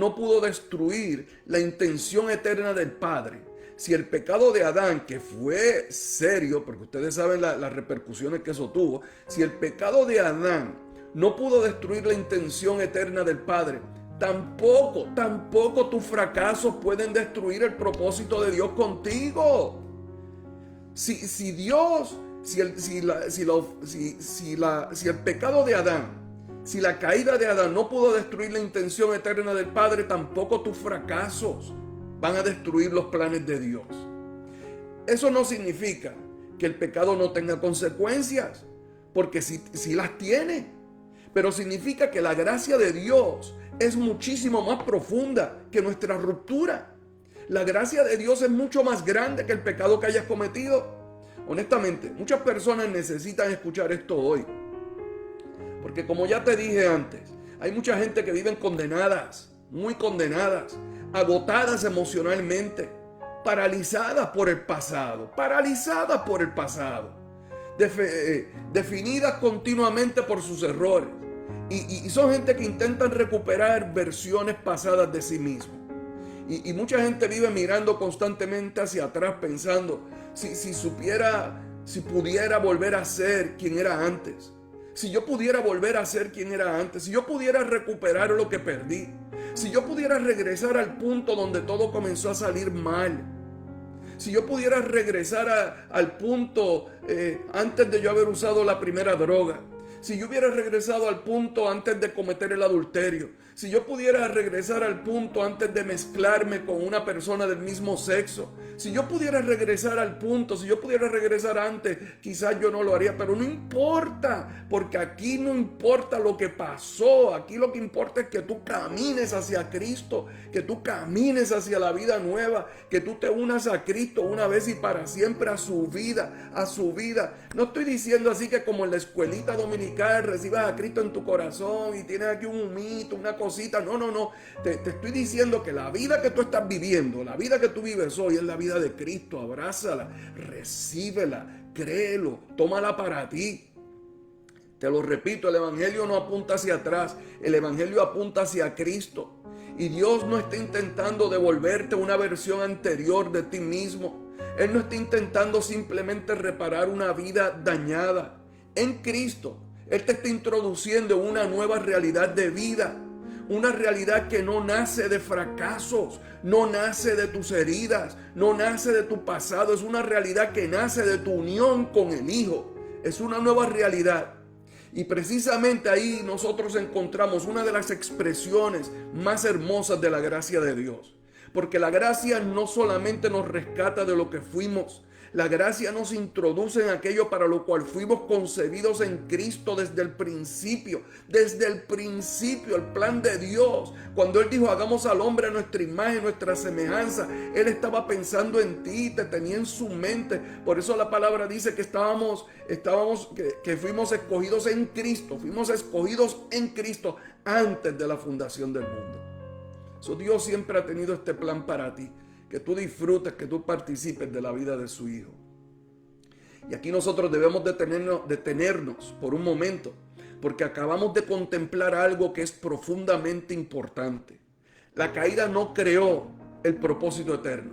no pudo destruir la intención eterna del Padre, si el pecado de Adán, que fue serio, porque ustedes saben las repercusiones que eso tuvo, si el pecado de Adán no pudo destruir la intención eterna del Padre, tampoco tus fracasos pueden destruir el propósito de Dios contigo. Si el pecado de Adán, si la caída de Adán no pudo destruir la intención eterna del Padre, tampoco tus fracasos van a destruir los planes de Dios. Eso no significa que el pecado no tenga consecuencias, porque sí las tiene. Pero significa que la gracia de Dios es muchísimo más profunda que nuestra ruptura. La gracia de Dios es mucho más grande que el pecado que hayas cometido. Honestamente, muchas personas necesitan escuchar esto hoy. Porque como ya te dije antes, hay mucha gente que viven condenadas, muy condenadas, agotadas emocionalmente, paralizadas por el pasado, definidas continuamente por sus errores. Y son gente que intentan recuperar versiones pasadas de sí mismo. Y mucha gente vive mirando constantemente hacia atrás pensando, si pudiera volver a ser quien era antes. Si yo pudiera volver a ser quien era antes, si yo pudiera recuperar lo que perdí, si yo pudiera regresar al punto donde todo comenzó a salir mal, si yo pudiera regresar al punto antes de yo haber usado la primera droga, si yo hubiera regresado al punto antes de cometer el adulterio, si yo pudiera regresar al punto antes de mezclarme con una persona del mismo sexo, si yo pudiera regresar al punto, si yo pudiera regresar antes, quizás yo no lo haría, pero no importa, porque aquí no importa lo que pasó, aquí lo que importa es que tú camines hacia Cristo, que tú camines hacia la vida nueva, que tú te unas a Cristo una vez y para siempre a su vida, No estoy diciendo así que como en la escuelita dominical recibas a Cristo en tu corazón y tienes aquí un humito, una cosita, no. Te estoy diciendo que la vida que tú estás viviendo, la vida que tú vives hoy es la vida de Cristo. Abrázala, recíbela, créelo, tómala para ti. Te lo repito, el evangelio no apunta hacia atrás, el evangelio apunta hacia Cristo. Y Dios no está intentando devolverte una versión anterior de ti mismo. Él no está intentando simplemente reparar una vida dañada. En Cristo, Él te está introduciendo una nueva realidad de vida. Una realidad que no nace de fracasos, no nace de tus heridas, no nace de tu pasado. Es una realidad que nace de tu unión con el Hijo. Es una nueva realidad. Y precisamente ahí nosotros encontramos una de las expresiones más hermosas de la gracia de Dios. Porque la gracia no solamente nos rescata de lo que fuimos, la gracia nos introduce en aquello para lo cual fuimos concebidos en Cristo desde el principio. Desde el principio, el plan de Dios. Cuando Él dijo, hagamos al hombre a nuestra imagen, nuestra semejanza, Él estaba pensando en ti, te tenía en su mente. Por eso la palabra dice que que fuimos escogidos en Cristo. Fuimos escogidos en Cristo antes de la fundación del mundo. Dios siempre ha tenido este plan para ti. Que tú disfrutes, que tú participes de la vida de su Hijo. Y aquí nosotros debemos detenernos por un momento, porque acabamos de contemplar algo que es profundamente importante. La caída no creó el propósito eterno.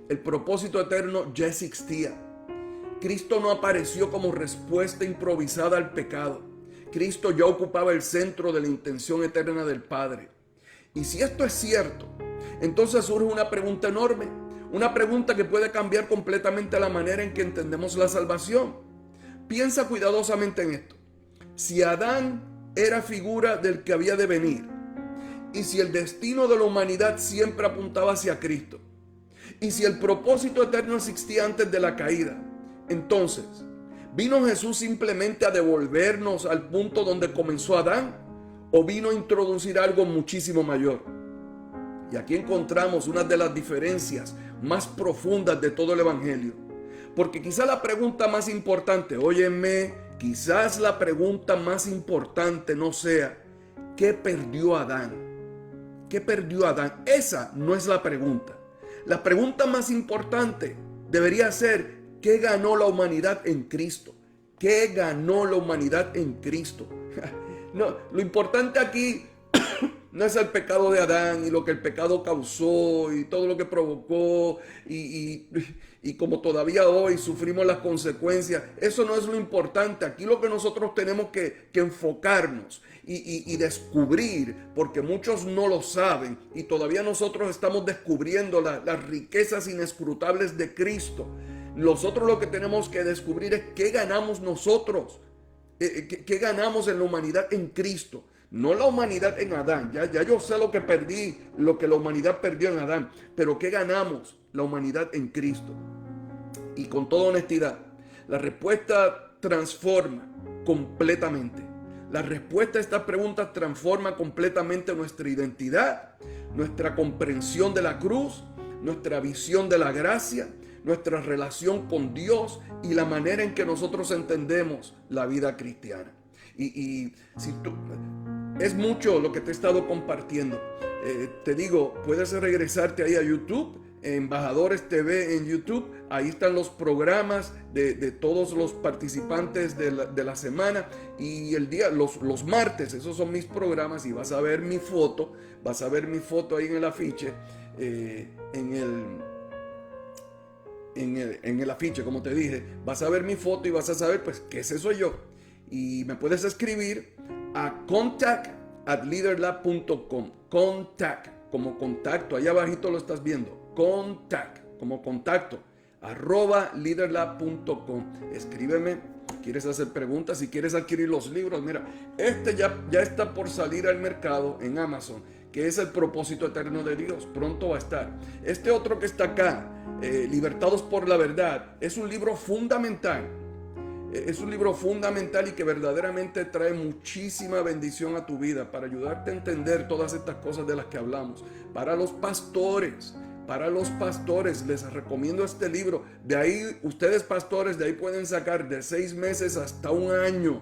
El propósito eterno ya existía. Cristo no apareció como respuesta improvisada al pecado. Cristo ya ocupaba el centro de la intención eterna del Padre. Y si esto es cierto, entonces surge una pregunta enorme, una pregunta que puede cambiar completamente la manera en que entendemos la salvación. Piensa cuidadosamente en esto. Si Adán era figura del que había de venir, y si el destino de la humanidad siempre apuntaba hacia Cristo, Y si el propósito eterno existía antes de la caída, entonces, ¿vino Jesús simplemente a devolvernos al punto donde comenzó Adán? ¿O vino a introducir algo muchísimo mayor? Y aquí encontramos una de las diferencias más profundas de todo el Evangelio. Porque quizá la pregunta más importante, óyeme, quizás la pregunta más importante no sea, ¿qué perdió Adán? ¿Qué perdió Adán? Esa no es la pregunta. La pregunta más importante debería ser, ¿qué ganó la humanidad en Cristo? ¿Qué ganó la humanidad en Cristo? No, lo importante aquí no es el pecado de Adán y lo que el pecado causó y todo lo que provocó y como todavía hoy sufrimos las consecuencias. Eso no es lo importante. Aquí lo que nosotros tenemos que enfocarnos y descubrir, porque muchos no lo saben y todavía nosotros estamos descubriendo las riquezas inescrutables de Cristo. Nosotros lo que tenemos que descubrir es qué ganamos nosotros, qué ganamos en la humanidad en Cristo. No la humanidad en Adán, ya yo sé lo que perdí, lo que la humanidad perdió en Adán, pero ¿qué ganamos la humanidad en Cristo? Y con toda honestidad, la respuesta transforma completamente. La respuesta a estas preguntas transforma completamente nuestra identidad, nuestra comprensión de la cruz, nuestra visión de la gracia, nuestra relación con Dios y la manera en que nosotros entendemos la vida cristiana. Y si tú... Es mucho lo que te he estado compartiendo. Te digo, puedes regresarte ahí a YouTube, Embajadores TV en YouTube. Ahí están los programas de todos los participantes de la semana. Y el día, los martes, esos son mis programas. Y vas a ver mi foto. Vas a ver mi foto ahí en el afiche. En el afiche, como te dije. Vas a ver mi foto y vas a saber, pues, que ese soy yo. Y me puedes escribir a contact@leaderlab.com. Contact, como contacto, allá abajito lo estás viendo. Contact, como contacto, @leaderlab.com. Escríbeme, quieres hacer preguntas, si quieres adquirir los libros. Mira, este ya está por salir al mercado en Amazon, que es El propósito eterno de Dios. Pronto va a estar. Este otro que está acá, Libertados por la verdad, es un libro fundamental. Es un libro fundamental y que verdaderamente trae muchísima bendición a tu vida para ayudarte a entender todas estas cosas de las que hablamos. Para los pastores les recomiendo este libro. De ahí, ustedes pastores, de ahí pueden sacar de 6 meses hasta 1 año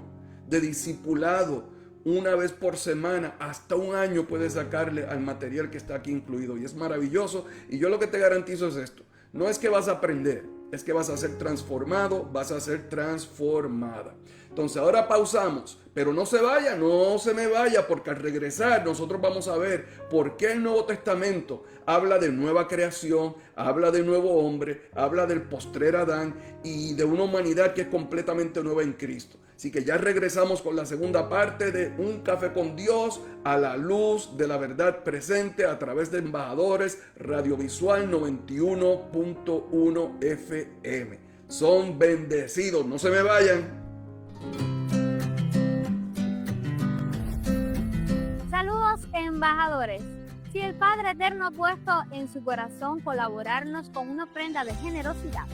de discipulado. Una vez por semana, hasta 1 año puedes sacarle al material que está aquí incluido. Y es maravilloso. Y yo lo que te garantizo es esto. No es que vas a aprender, es que vas a ser transformado, vas a ser transformada. Entonces ahora pausamos, pero no se vaya, no se me vaya, porque al regresar nosotros vamos a ver por qué el Nuevo Testamento habla de nueva creación, habla de nuevo hombre, habla del postrer Adán y de una humanidad que es completamente nueva en Cristo. Así que ya regresamos con la segunda parte de Un Café con Dios a la luz de la verdad presente a través de Embajadores Radiovisual 91.1 FM. Son bendecidos, no se me vayan. Saludos, embajadores. Si el Padre Eterno ha puesto en su corazón colaborarnos con una ofrenda de generosidad,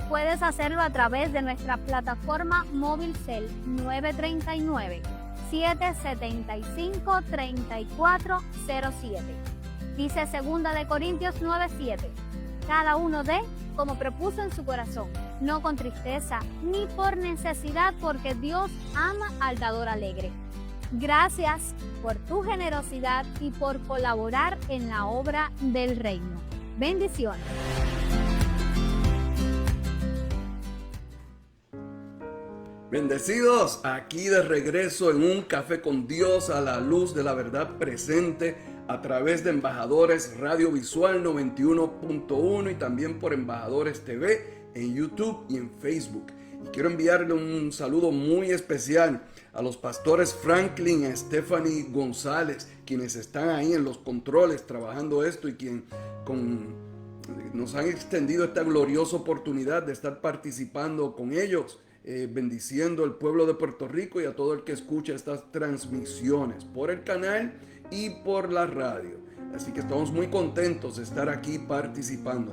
puedes hacerlo a través de nuestra plataforma móvil Cel 939-775-3407. Dice 2 Corintios 9:7. Cada uno dé como propuso en su corazón, no con tristeza ni por necesidad, porque Dios ama al dador alegre. Gracias por tu generosidad y por colaborar en la obra del reino. Bendiciones. Bendecidos, aquí de regreso en Un Café con Dios a la luz de la verdad presente a través de Embajadores Radiovisual 91.1 y también por Embajadores TV en YouTube y en Facebook. Y quiero enviarle un saludo muy especial a los pastores Franklin y Stephanie González, quienes están ahí en los controles trabajando esto y nos han extendido esta gloriosa oportunidad de estar participando con ellos, bendiciendo al pueblo de Puerto Rico y a todo el que escucha estas transmisiones por el canal y por la radio. Así que estamos muy contentos de estar aquí participando.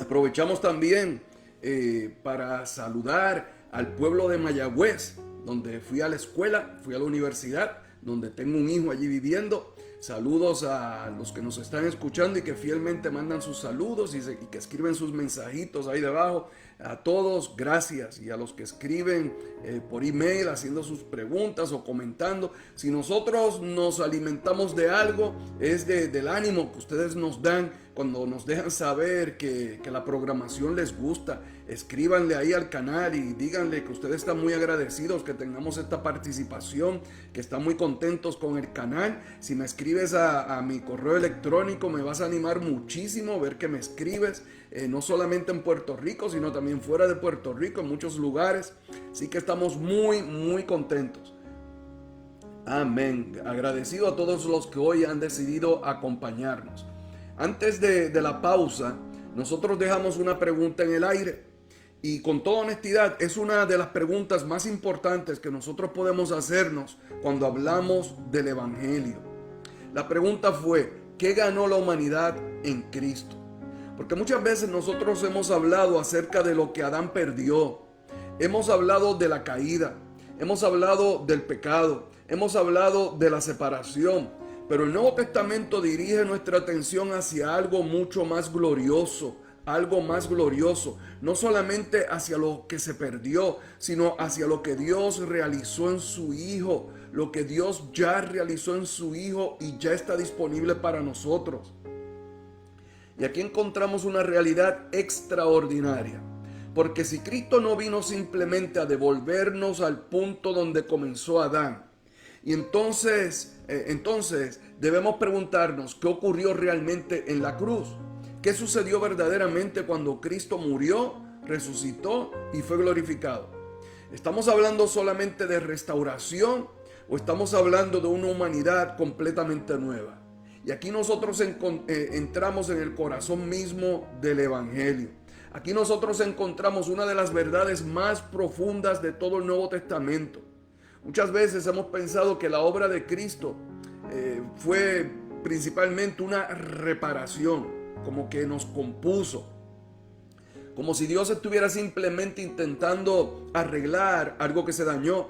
Aprovechamos también para saludar al pueblo de Mayagüez, donde fui a la escuela, fui a la universidad, donde tengo un hijo allí viviendo. Saludos a los que nos están escuchando y que fielmente mandan sus saludos y que escriben sus mensajitos ahí debajo. A todos, gracias. Y a los que escriben por email haciendo sus preguntas o comentando. Si nosotros nos alimentamos de algo, es del ánimo que ustedes nos dan cuando nos dejan saber que la programación les gusta. Escríbanle ahí al canal y díganle que ustedes están muy agradecidos que tengamos esta participación, que están muy contentos con el canal. Si me escribes a mi correo electrónico, me vas a animar muchísimo ver que me escribes, no solamente en Puerto Rico, sino también fuera de Puerto Rico, en muchos lugares. Así que estamos muy contentos. Amén. Agradecido a todos los que hoy han decidido acompañarnos. Antes de la pausa, nosotros dejamos una pregunta en el aire. Y con toda honestidad, es una de las preguntas más importantes que nosotros podemos hacernos cuando hablamos del Evangelio. La pregunta fue, ¿qué ganó la humanidad en Cristo? Porque muchas veces nosotros hemos hablado acerca de lo que Adán perdió. Hemos hablado de la caída. Hemos hablado del pecado. Hemos hablado de la separación. Pero el Nuevo Testamento dirige nuestra atención hacia algo mucho más glorioso. Algo más glorioso, no solamente hacia lo que se perdió, sino hacia lo que Dios realizó en su Hijo, lo que Dios ya realizó en su Hijo y ya está disponible para nosotros. Y aquí encontramos una realidad extraordinaria, porque si Cristo no vino simplemente a devolvernos al punto donde comenzó Adán, y entonces debemos preguntarnos qué ocurrió realmente en la cruz. ¿Qué sucedió verdaderamente cuando Cristo murió, resucitó y fue glorificado? ¿Estamos hablando solamente de restauración o estamos hablando de una humanidad completamente nueva? Y aquí nosotros entramos en el corazón mismo del Evangelio. Aquí nosotros encontramos una de las verdades más profundas de todo el Nuevo Testamento. Muchas veces hemos pensado que la obra de Cristo fue principalmente una reparación, como que nos compuso, como si Dios estuviera simplemente intentando arreglar algo que se dañó,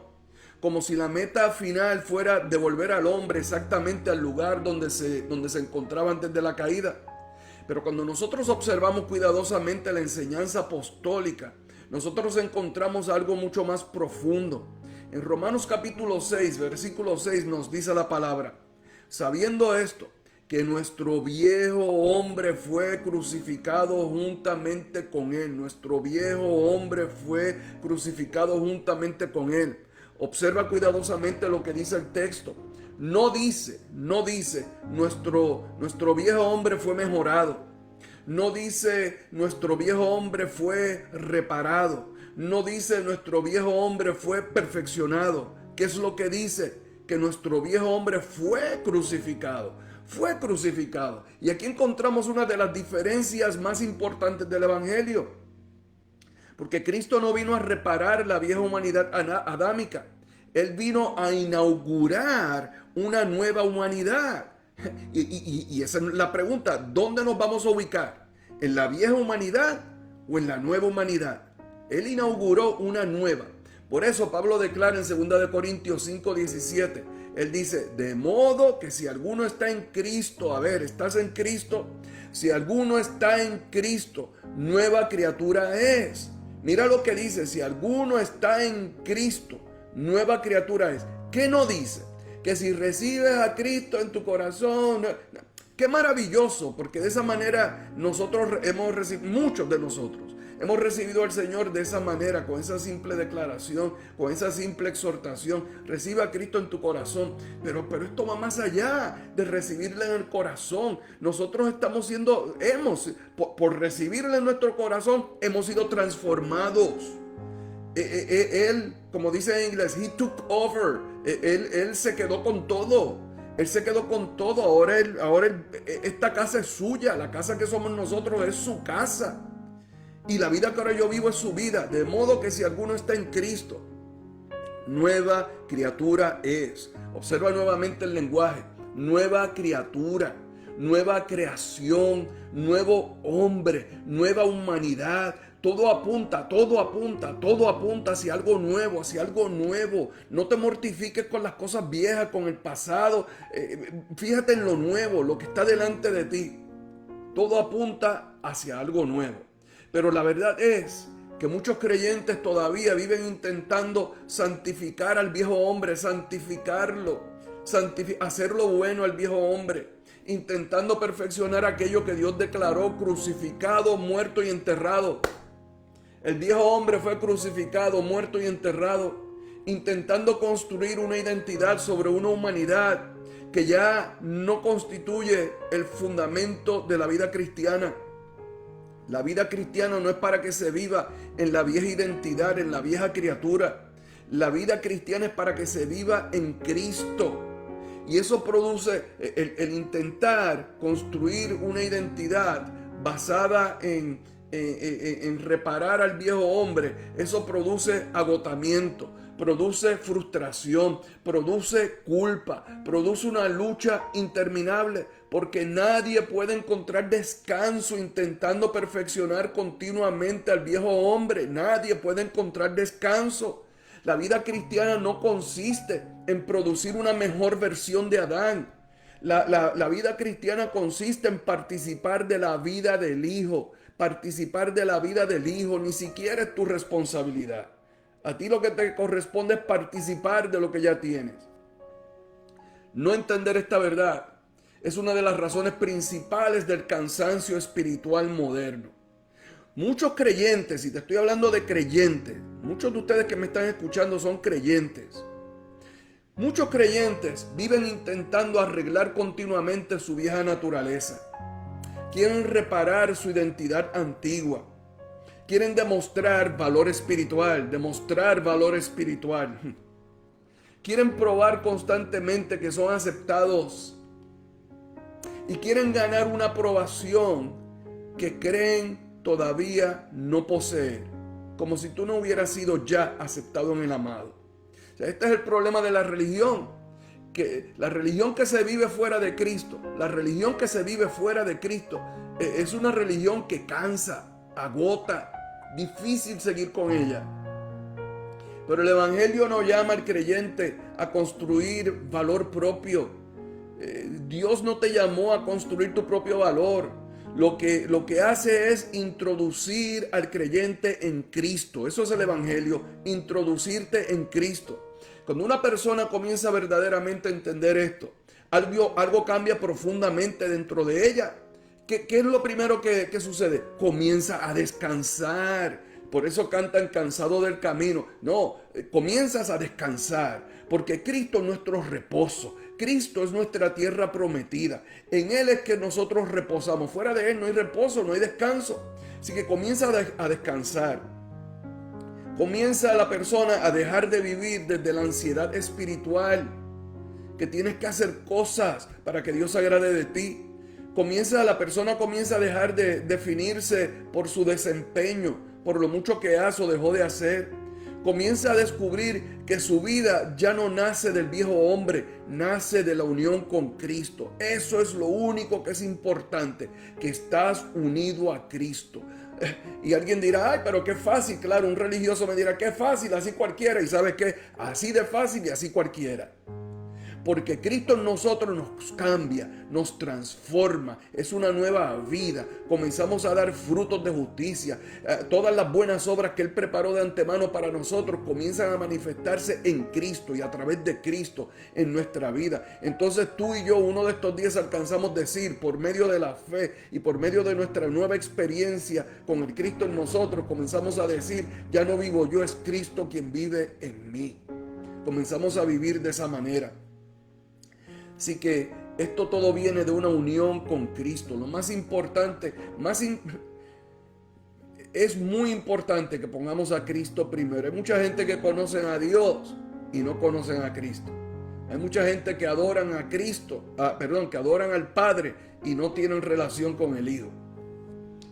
como si la meta final fuera devolver al hombre exactamente al lugar donde se encontraba antes de la caída. Pero cuando nosotros observamos cuidadosamente la enseñanza apostólica, nosotros encontramos algo mucho más profundo. En Romanos capítulo 6, versículo 6 nos dice la palabra: sabiendo esto, que nuestro viejo hombre fue crucificado juntamente con él. Nuestro viejo hombre fue crucificado juntamente con él. Observa cuidadosamente lo que dice el texto. No dice, nuestro viejo hombre fue mejorado. No dice, nuestro viejo hombre fue reparado. No dice, nuestro viejo hombre fue perfeccionado. ¿Qué es lo que dice? Que nuestro viejo hombre fue crucificado. Fue crucificado. Y aquí encontramos una de las diferencias más importantes del Evangelio. Porque Cristo no vino a reparar la vieja humanidad adámica. Él vino a inaugurar una nueva humanidad. Y esa es la pregunta: ¿dónde nos vamos a ubicar? ¿En la vieja humanidad o en la nueva humanidad? Él inauguró una nueva. Por eso Pablo declara en 2 Corintios 5:17, él dice: de modo que si alguno está en Cristo, a ver, ¿estás en Cristo? Si alguno está en Cristo, nueva criatura es. Mira lo que dice: si alguno está en Cristo, nueva criatura es. ¿Qué no dice? Que si recibes a Cristo en tu corazón. Qué maravilloso, porque de esa manera nosotros hemos recibido, muchos de nosotros hemos recibido al Señor de esa manera, con esa simple declaración, con esa simple exhortación. Recibe a Cristo en tu corazón. Pero esto va más allá de recibirle en el corazón. Nosotros estamos siendo, por recibirle en nuestro corazón, hemos sido transformados. Él, como dice en inglés, he took over. Él se quedó con todo. Él se quedó con todo. Ahora esta casa es suya. La casa que somos nosotros es su casa. Y la vida que ahora yo vivo es su vida. De modo que si alguno está en Cristo, nueva criatura es. Observa nuevamente el lenguaje. Nueva criatura. nueva creación, nuevo hombre, nueva humanidad. Todo apunta hacia algo nuevo, hacia algo nuevo. No te mortifiques con las cosas viejas, con el pasado. Fíjate en lo nuevo, lo que está delante de ti. Todo apunta hacia algo nuevo. Pero la verdad es que muchos creyentes todavía viven intentando santificar al viejo hombre, santificarlo, hacerlo bueno al viejo hombre, intentando perfeccionar aquello que Dios declaró crucificado, muerto y enterrado. El viejo hombre fue crucificado, muerto y enterrado, intentando construir una identidad sobre una humanidad que ya no constituye el fundamento de la vida cristiana. La vida cristiana no es para que se viva en la vieja identidad, en la vieja criatura. La vida cristiana es para que se viva en Cristo. Y eso produce el intentar construir una identidad basada en reparar al viejo hombre. Eso produce agotamiento, produce frustración, produce culpa, produce una lucha interminable, porque nadie puede encontrar descanso intentando perfeccionar continuamente al viejo hombre. Nadie puede encontrar descanso. La vida cristiana no consiste en producir una mejor versión de Adán. La vida cristiana consiste en participar de la vida del Hijo. Participar de la vida del Hijo ni siquiera es tu responsabilidad. A ti lo que te corresponde es participar de lo que ya tienes. No entender esta verdad es una de las razones principales del cansancio espiritual moderno. Muchos creyentes, y te estoy hablando de creyentes, muchos de ustedes que me están escuchando son creyentes. Muchos creyentes viven intentando arreglar continuamente su vieja naturaleza. Quieren reparar su identidad antigua. Quieren demostrar valor espiritual, Quieren probar constantemente que son aceptados. Y quieren ganar una aprobación que creen todavía no poseer. Como si tú no hubieras sido ya aceptado en el amado. O sea, este es el problema de la religión. Que la religión que se vive fuera de Cristo, es una religión que cansa, agota, difícil seguir con ella. Pero el Evangelio no llama al creyente a construir valor propio. Dios no te llamó a construir tu propio valor. Lo que hace es introducir al creyente en Cristo. Eso es el Evangelio, introducirte en Cristo. Cuando una persona comienza verdaderamente a entender esto, algo cambia profundamente dentro de ella. ¿Qué es lo primero que sucede? Comienza a descansar. Por eso cantan cansado del camino. No, comienzas a descansar, porque Cristo es nuestro reposo. Cristo es nuestra tierra prometida. En Él es que nosotros reposamos. Fuera de Él no hay reposo, no hay descanso. Así que comienza a descansar. Comienza la persona a dejar de vivir desde la ansiedad espiritual, que tienes que hacer cosas para que Dios se agrade de ti. La persona comienza a dejar de definirse por su desempeño, por lo mucho que hace o dejó de hacer. Comienza a descubrir que su vida ya no nace del viejo hombre, nace de la unión con Cristo. Eso es lo único que es importante, que estás unido a Cristo. Y alguien dirá, ay, pero qué fácil. Claro, un religioso me dirá, qué fácil, así cualquiera. Y ¿sabes qué? Así de fácil y así cualquiera. Porque Cristo en nosotros nos cambia, nos transforma. Es una nueva vida. Comenzamos a dar frutos de justicia. Todas las buenas obras que Él preparó de antemano para nosotros comienzan a manifestarse en Cristo y a través de Cristo en nuestra vida. Entonces tú y yo uno de estos días alcanzamos a decir, por medio de la fe y por medio de nuestra nueva experiencia con el Cristo en nosotros, comenzamos a decir, ya no vivo yo, es Cristo quien vive en mí. Comenzamos a vivir de esa manera. Así que esto todo viene de una unión con Cristo. Lo más importante, es muy importante que pongamos a Cristo primero. Hay mucha gente que conocen a Dios y no conocen a Cristo. Hay mucha gente que adoran a Cristo, que adoran al Padre y no tienen relación con el Hijo.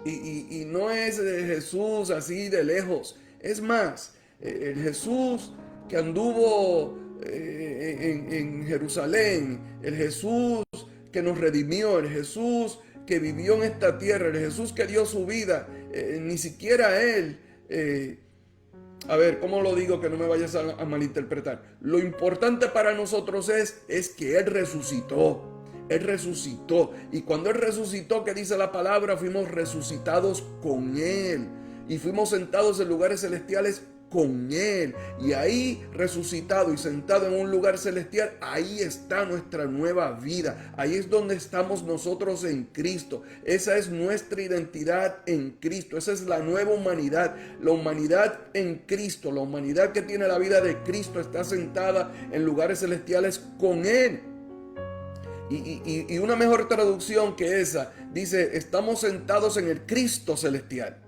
Y no es Jesús así de lejos. Es más, el Jesús que anduvo en Jerusalén, el Jesús que nos redimió, el Jesús que vivió en esta tierra, el Jesús que dio su vida, ni siquiera Él, a ver, ¿cómo lo digo que no me vayas a malinterpretar? Lo importante para nosotros es que Él resucitó. Él resucitó. Y cuando Él resucitó, ¿qué dice la palabra? Fuimos resucitados con Él. Y fuimos sentados en lugares celestiales con Él. Y ahí, resucitado y sentado en un lugar celestial, ahí está nuestra nueva vida. Ahí es donde estamos nosotros en Cristo. Esa es nuestra identidad en Cristo. Esa es la nueva humanidad. La humanidad en Cristo. La humanidad que tiene la vida de Cristo está sentada en lugares celestiales con Él. Y una mejor traducción que esa dice: estamos sentados en el Cristo celestial,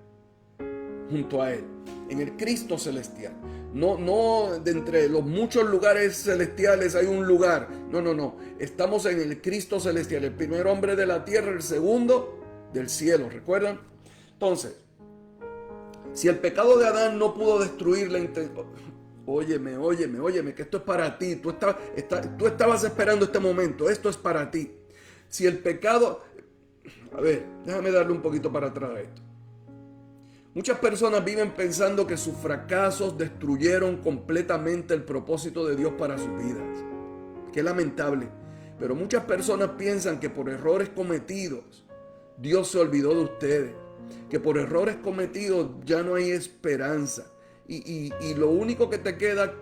junto a Él, en el Cristo celestial. No de entre los muchos lugares celestiales hay un lugar. No. Estamos en el Cristo celestial, el primer hombre de la tierra, el segundo del cielo. ¿Recuerdan? Entonces, si el pecado de Adán no pudo destruir la intención. Óyeme, que esto es para ti. Tú estabas esperando este momento. Esto es para ti. Si el pecado... A ver, déjame darle un poquito para atrás a esto. Muchas personas viven pensando que sus fracasos destruyeron completamente el propósito de Dios para sus vidas. Qué lamentable. Pero muchas personas piensan que por errores cometidos, Dios se olvidó de ustedes. Que por errores cometidos ya no hay esperanza. Y lo único que te queda,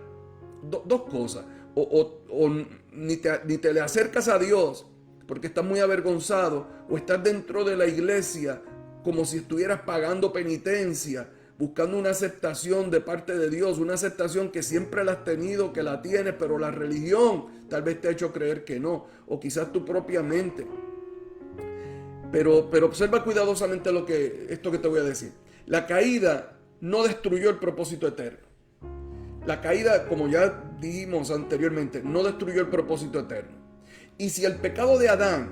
dos cosas, o ni te le acercas a Dios porque estás muy avergonzado, o estás dentro de la iglesia como si estuvieras pagando penitencia, buscando una aceptación de parte de Dios, una aceptación que siempre la has tenido, que la tienes, pero la religión tal vez te ha hecho creer que no, o quizás tu propia mente. Pero observa cuidadosamente esto que te voy a decir. La caída no destruyó el propósito eterno. La caída, como ya dijimos anteriormente, no destruyó el propósito eterno. Y si el pecado de Adán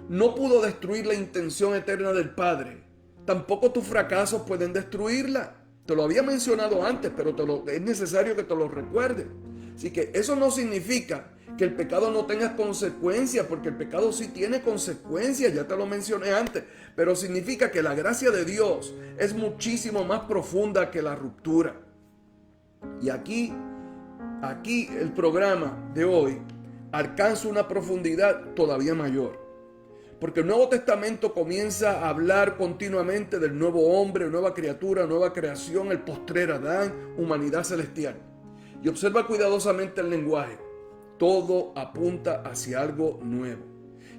no pudo destruir la intención eterna del Padre, tampoco tus fracasos pueden destruirla. Te lo había mencionado antes, pero es necesario que te lo recuerdes. Así que eso no significa que el pecado no tenga consecuencias, porque el pecado sí tiene consecuencias, ya te lo mencioné antes, pero significa que la gracia de Dios es muchísimo más profunda que la ruptura. Y aquí el programa de hoy alcanza una profundidad todavía mayor, porque el Nuevo Testamento comienza a hablar continuamente del nuevo hombre, nueva criatura, nueva creación, el postrer Adán, humanidad celestial. Y observa cuidadosamente el lenguaje. Todo apunta hacia algo nuevo.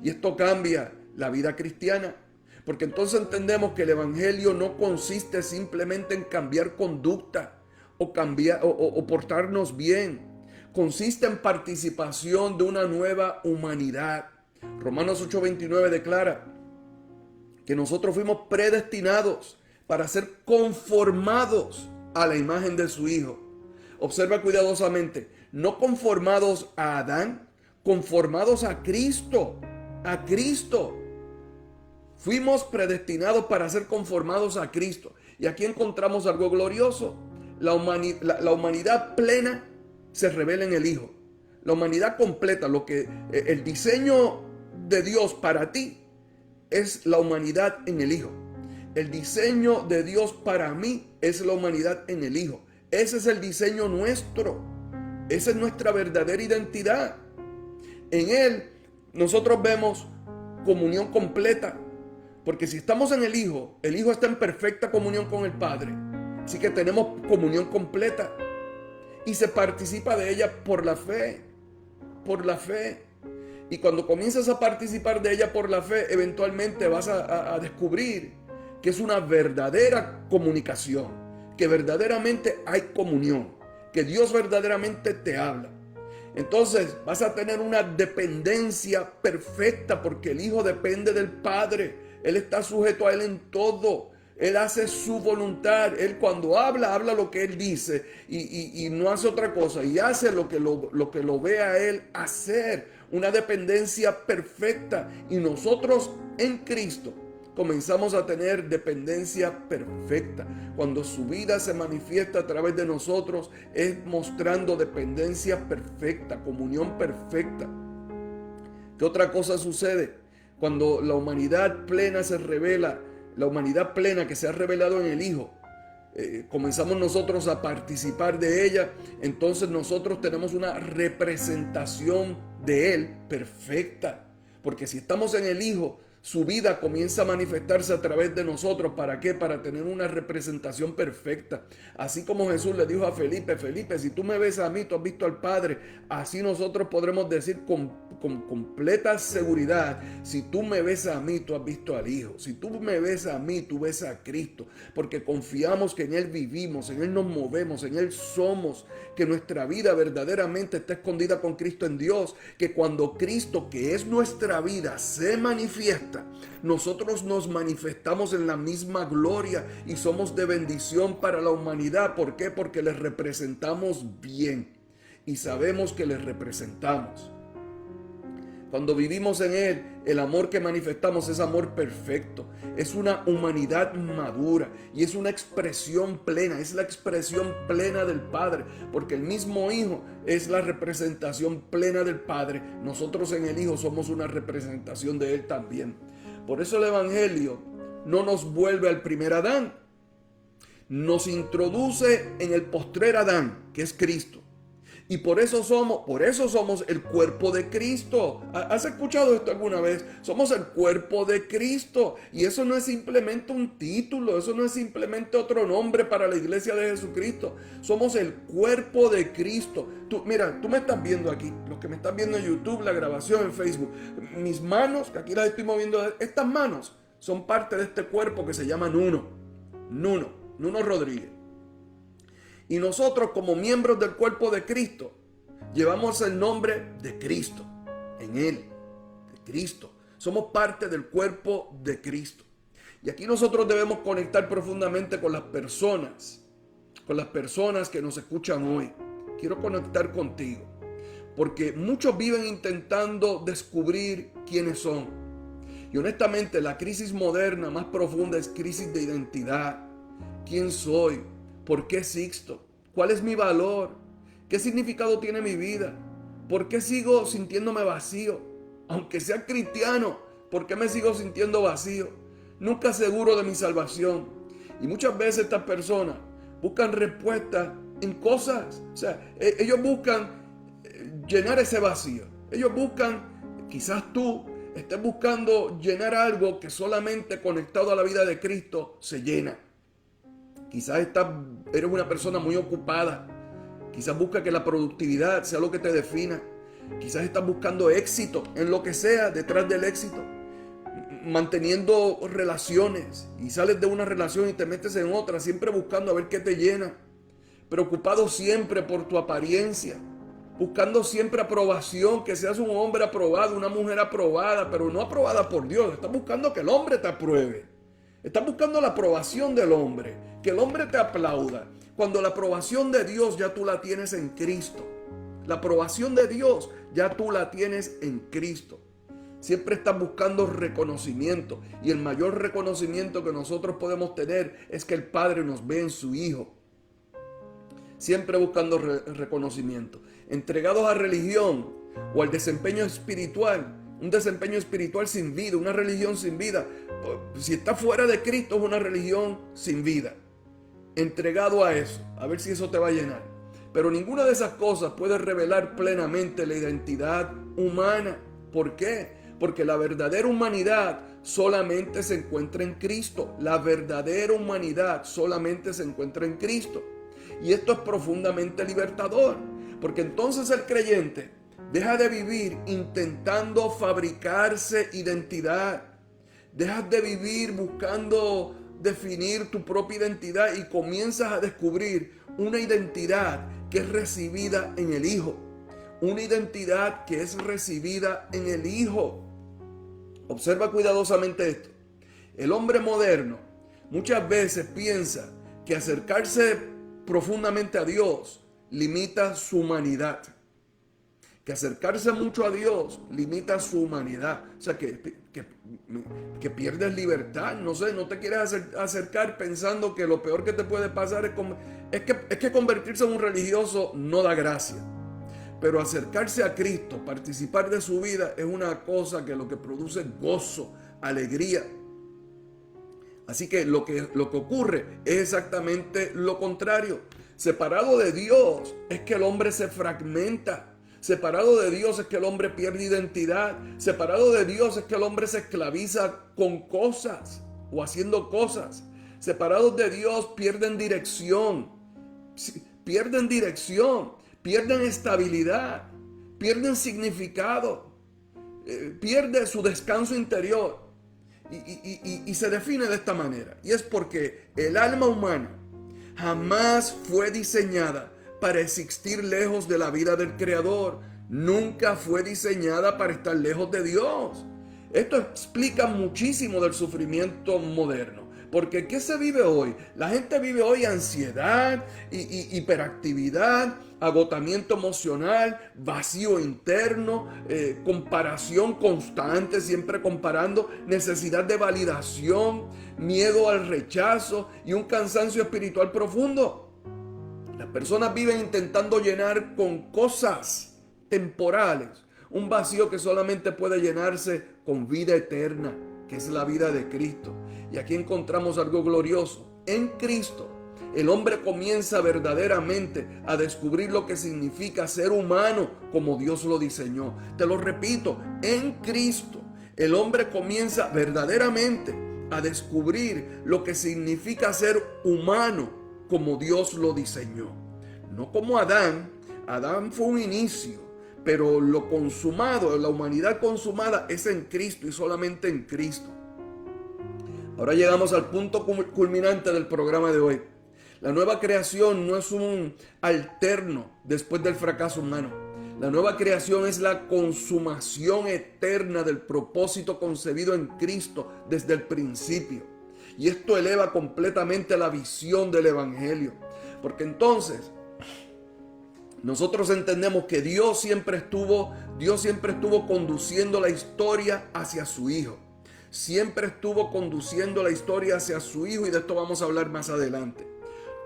Y esto cambia la vida cristiana. Porque entonces entendemos que el evangelio no consiste simplemente en cambiar conducta o portarnos bien. Consiste en participación de una nueva humanidad. Romanos 8:29 declara que nosotros fuimos predestinados para ser conformados a la imagen de su Hijo. Observa cuidadosamente. No conformados a Adán, conformados a Cristo. A Cristo. Fuimos predestinados para ser conformados a Cristo. Y aquí encontramos algo glorioso. La humanidad plena se revela en el Hijo. La humanidad completa, el diseño de Dios para ti es la humanidad en el Hijo. El diseño de Dios para mí es la humanidad en el Hijo. Ese es el diseño nuestro. Esa es nuestra verdadera identidad. En Él nosotros vemos comunión completa. Porque si estamos en el Hijo está en perfecta comunión con el Padre. Así que tenemos comunión completa. Y se participa de ella por la fe. Por la fe. Y cuando comienzas a participar de ella por la fe, eventualmente vas a descubrir que es una verdadera comunicación. Que verdaderamente hay comunión. Que Dios verdaderamente te habla. Entonces vas a tener una dependencia perfecta porque el Hijo depende del Padre. Él está sujeto a Él en todo. Él hace su voluntad. Él cuando habla lo que Él dice y no hace otra cosa. Y hace lo que lo ve a Él hacer. Una dependencia perfecta. Y nosotros en Cristo comenzamos a tener dependencia perfecta. Cuando su vida se manifiesta a través de nosotros, es mostrando dependencia perfecta, comunión perfecta. ¿Qué otra cosa sucede? Cuando la humanidad plena se revela, la humanidad plena que se ha revelado en el Hijo, comenzamos nosotros a participar de ella, entonces nosotros tenemos una representación de Él perfecta. Porque si estamos en el Hijo, su vida comienza a manifestarse a través de nosotros. ¿Para qué? Para tener una representación perfecta. Así como Jesús le dijo a Felipe, Felipe, si tú me ves a mí, tú has visto al Padre. Así nosotros podremos decir con completa seguridad, si tú me ves a mí, tú has visto al Hijo. Si tú me ves a mí, tú ves a Cristo. Porque confiamos que en Él vivimos, en Él nos movemos, en Él somos. Que nuestra vida verdaderamente está escondida con Cristo en Dios. Que cuando Cristo, que es nuestra vida, se manifiesta, nosotros nos manifestamos en la misma gloria y somos de bendición para la humanidad. ¿Por qué? Porque les representamos bien y sabemos que les representamos. Cuando vivimos en Él, el amor que manifestamos es amor perfecto. Es una humanidad madura y es una expresión plena. Es la expresión plena del Padre. Porque el mismo Hijo es la representación plena del Padre. Nosotros en el Hijo somos una representación de Él también. Por eso el Evangelio no nos vuelve al primer Adán. Nos introduce en el postrer Adán, que es Cristo. Y por eso somos el cuerpo de Cristo. ¿Has escuchado esto alguna vez? Somos el cuerpo de Cristo. Y eso no es simplemente un título. Eso no es simplemente otro nombre para la iglesia de Jesucristo. Somos el cuerpo de Cristo. Mira, tú me estás viendo aquí. Los que me están viendo en YouTube, la grabación en Facebook. Mis manos, que aquí las estoy moviendo. Estas manos son parte de este cuerpo que se llama Nuno Rodríguez. Y nosotros, como miembros del cuerpo de Cristo, llevamos el nombre de Cristo en Él, de Cristo. Somos parte del cuerpo de Cristo. Y aquí nosotros debemos conectar profundamente con las personas que nos escuchan hoy. Quiero conectar contigo, porque muchos viven intentando descubrir quiénes son. Y honestamente, la crisis moderna más profunda es crisis de identidad. ¿Quién soy? ¿Por qué existo? ¿Cuál es mi valor? ¿Qué significado tiene mi vida? ¿Por qué sigo sintiéndome vacío? Aunque sea cristiano, ¿por qué me sigo sintiendo vacío? Nunca seguro de mi salvación. Y muchas veces estas personas buscan respuestas en cosas. O sea, ellos buscan llenar ese vacío. Ellos buscan, quizás tú estés buscando llenar algo que solamente conectado a la vida de Cristo se llena. Quizás eres una persona muy ocupada. Quizás busca que la productividad sea lo que te defina. Quizás estás buscando éxito en lo que sea detrás del éxito. Manteniendo relaciones. Y sales de una relación y te metes en otra. Siempre buscando a ver qué te llena. Preocupado siempre por tu apariencia. Buscando siempre aprobación. Que seas un hombre aprobado, una mujer aprobada. Pero no aprobada por Dios. Estás buscando que el hombre te apruebe. Estás buscando la aprobación del hombre, que el hombre te aplauda, cuando la aprobación de Dios ya tú la tienes en Cristo. La aprobación de Dios ya tú la tienes en Cristo. Siempre estás buscando reconocimiento, y el mayor reconocimiento que nosotros podemos tener es que el Padre nos ve en su Hijo. Siempre buscando reconocimiento. Entregados a religión o al desempeño espiritual. Un desempeño espiritual sin vida, una religión sin vida. Si está fuera de Cristo es una religión sin vida. Entregado a eso, a ver si eso te va a llenar. Pero ninguna de esas cosas puede revelar plenamente la identidad humana. ¿Por qué? Porque la verdadera humanidad solamente se encuentra en Cristo. La verdadera humanidad solamente se encuentra en Cristo. Y esto es profundamente libertador. Porque entonces el creyente deja de vivir intentando fabricarse identidad. Dejas de vivir buscando definir tu propia identidad y comienzas a descubrir una identidad que es recibida en el Hijo. Una identidad que es recibida en el Hijo. Observa cuidadosamente esto. El hombre moderno muchas veces piensa que acercarse profundamente a Dios limita su humanidad. Que acercarse mucho a Dios limita su humanidad. O sea, que pierdes libertad. No sé, no te quieres acercar pensando que lo peor que te puede pasar es que convertirse en un religioso no da gracia. Pero acercarse a Cristo, participar de su vida, es una cosa que lo que produce es gozo, alegría. Así que lo que ocurre es exactamente lo contrario. Separado de Dios es que el hombre se fragmenta. Separado de Dios es que el hombre pierde identidad. Separado de Dios es que el hombre se esclaviza con cosas o haciendo cosas. Separados de Dios pierden dirección. Pierden dirección. Pierden estabilidad. Pierden significado. Pierde su descanso interior. Y se define de esta manera. Y es porque el alma humana jamás fue diseñada para existir lejos de la vida del Creador. Nunca fue diseñada para estar lejos de Dios. Esto explica muchísimo del sufrimiento moderno. Porque ¿qué se vive hoy? La gente vive hoy ansiedad, hiperactividad, agotamiento emocional, vacío interno, comparación constante, siempre comparando, necesidad de validación, miedo al rechazo y un cansancio espiritual profundo. Las personas viven intentando llenar con cosas temporales un vacío que solamente puede llenarse con vida eterna, que es la vida de Cristo. Y aquí encontramos algo glorioso. En Cristo, el hombre comienza verdaderamente a descubrir lo que significa ser humano como Dios lo diseñó. Te lo repito, en Cristo, el hombre comienza verdaderamente a descubrir lo que significa ser humano como Dios lo diseñó. No como Adán. Adán fue un inicio, pero lo consumado, la humanidad consumada es en Cristo y solamente en Cristo. Ahora llegamos al punto culminante del programa de hoy. La nueva creación no es un alterno después del fracaso humano. La nueva creación es la consumación eterna del propósito concebido en Cristo desde el principio. Y esto eleva completamente la visión del Evangelio. Porque entonces nosotros entendemos que Dios siempre estuvo conduciendo la historia hacia su Hijo. Siempre estuvo conduciendo la historia hacia su Hijo y de esto vamos a hablar más adelante.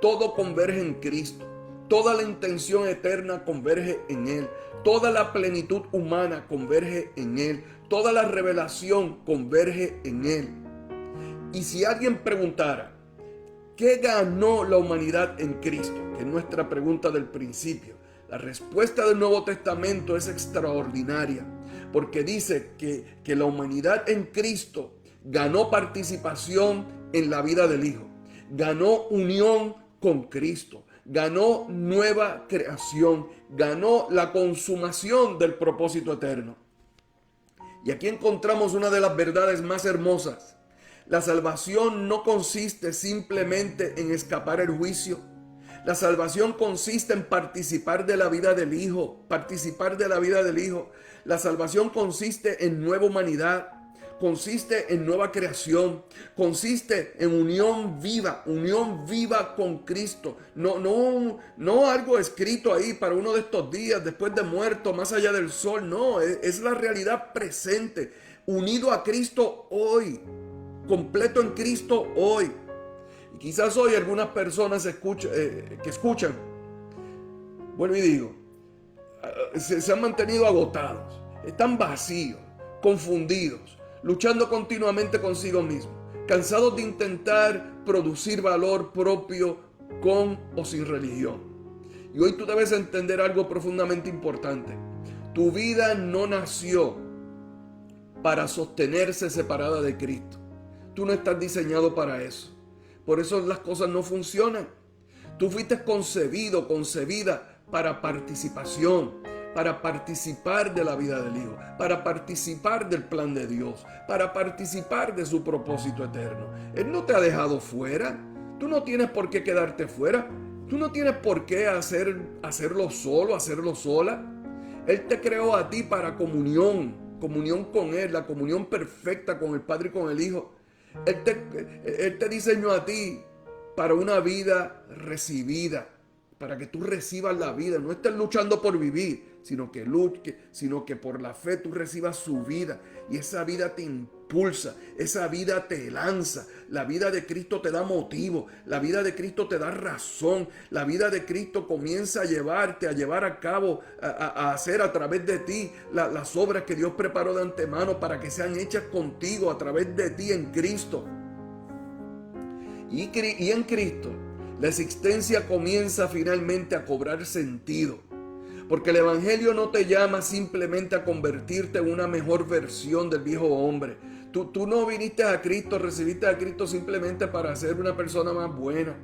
Todo converge en Cristo. Toda la intención eterna converge en Él. Toda la plenitud humana converge en Él. Toda la revelación converge en Él. Y si alguien preguntara, ¿qué ganó la humanidad en Cristo? Que es nuestra pregunta del principio. La respuesta del Nuevo Testamento es extraordinaria. Porque dice que la humanidad en Cristo ganó participación en la vida del Hijo. Ganó unión con Cristo. Ganó nueva creación. Ganó la consumación del propósito eterno. Y aquí encontramos una de las verdades más hermosas. La salvación no consiste simplemente en escapar el juicio. La salvación consiste en participar de la vida del Hijo. Participar de la vida del Hijo. La salvación consiste en nueva humanidad. Consiste en nueva creación. Consiste en unión viva con Cristo. No algo escrito ahí para uno de estos días, después de muerto, más allá del sol. No, es la realidad presente. Unido a Cristo hoy. Completo en Cristo hoy. Y quizás hoy algunas personas que escuchan, vuelvo y digo, se han mantenido agotados, están vacíos, confundidos, luchando continuamente consigo mismos, cansados de intentar producir valor propio con o sin religión. Y hoy tú debes entender algo profundamente importante. Tu vida no nació para sostenerse separada de Cristo. Tú no estás diseñado para eso. Por eso las cosas no funcionan. Tú fuiste concebido, concebida para participación, para participar de la vida del Hijo, para participar del plan de Dios, para participar de su propósito eterno. Él no te ha dejado fuera. Tú no tienes por qué quedarte fuera. Tú no tienes por qué hacerlo solo, hacerlo sola. Él te creó a ti para comunión con Él, la comunión perfecta con el Padre y con el Hijo. Él te diseñó a ti para una vida recibida, para que tú recibas la vida. No estés luchando por vivir, sino que por la fe tú recibas su vida. Y esa vida te impulsa, esa vida te lanza. La vida de Cristo te da motivo, la vida de Cristo te da razón, la vida de Cristo comienza a llevarte, a llevar a cabo, a hacer a través de ti las obras que Dios preparó de antemano para que sean hechas contigo a través de ti en Cristo. Y en Cristo la existencia comienza finalmente a cobrar sentido. Porque el Evangelio no te llama simplemente a convertirte en una mejor versión del viejo hombre. Tú no viniste a Cristo, recibiste a Cristo simplemente para ser una persona más buena.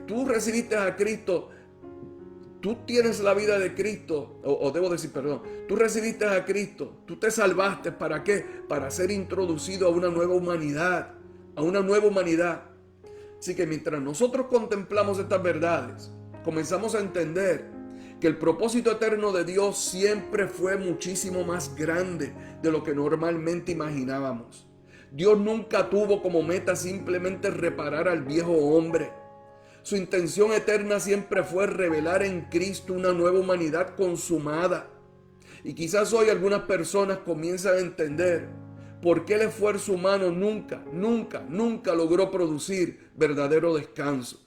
Tú recibiste a Cristo, tú tienes la vida de Cristo, tú recibiste a Cristo, tú te salvaste, ¿para qué? Para ser introducido a una nueva humanidad, Así que mientras nosotros contemplamos estas verdades, comenzamos a entender que el propósito eterno de Dios siempre fue muchísimo más grande de lo que normalmente imaginábamos. Dios nunca tuvo como meta simplemente reparar al viejo hombre. Su intención eterna siempre fue revelar en Cristo una nueva humanidad consumada. Y quizás hoy algunas personas comienzan a entender por qué el esfuerzo humano nunca logró producir verdadero descanso.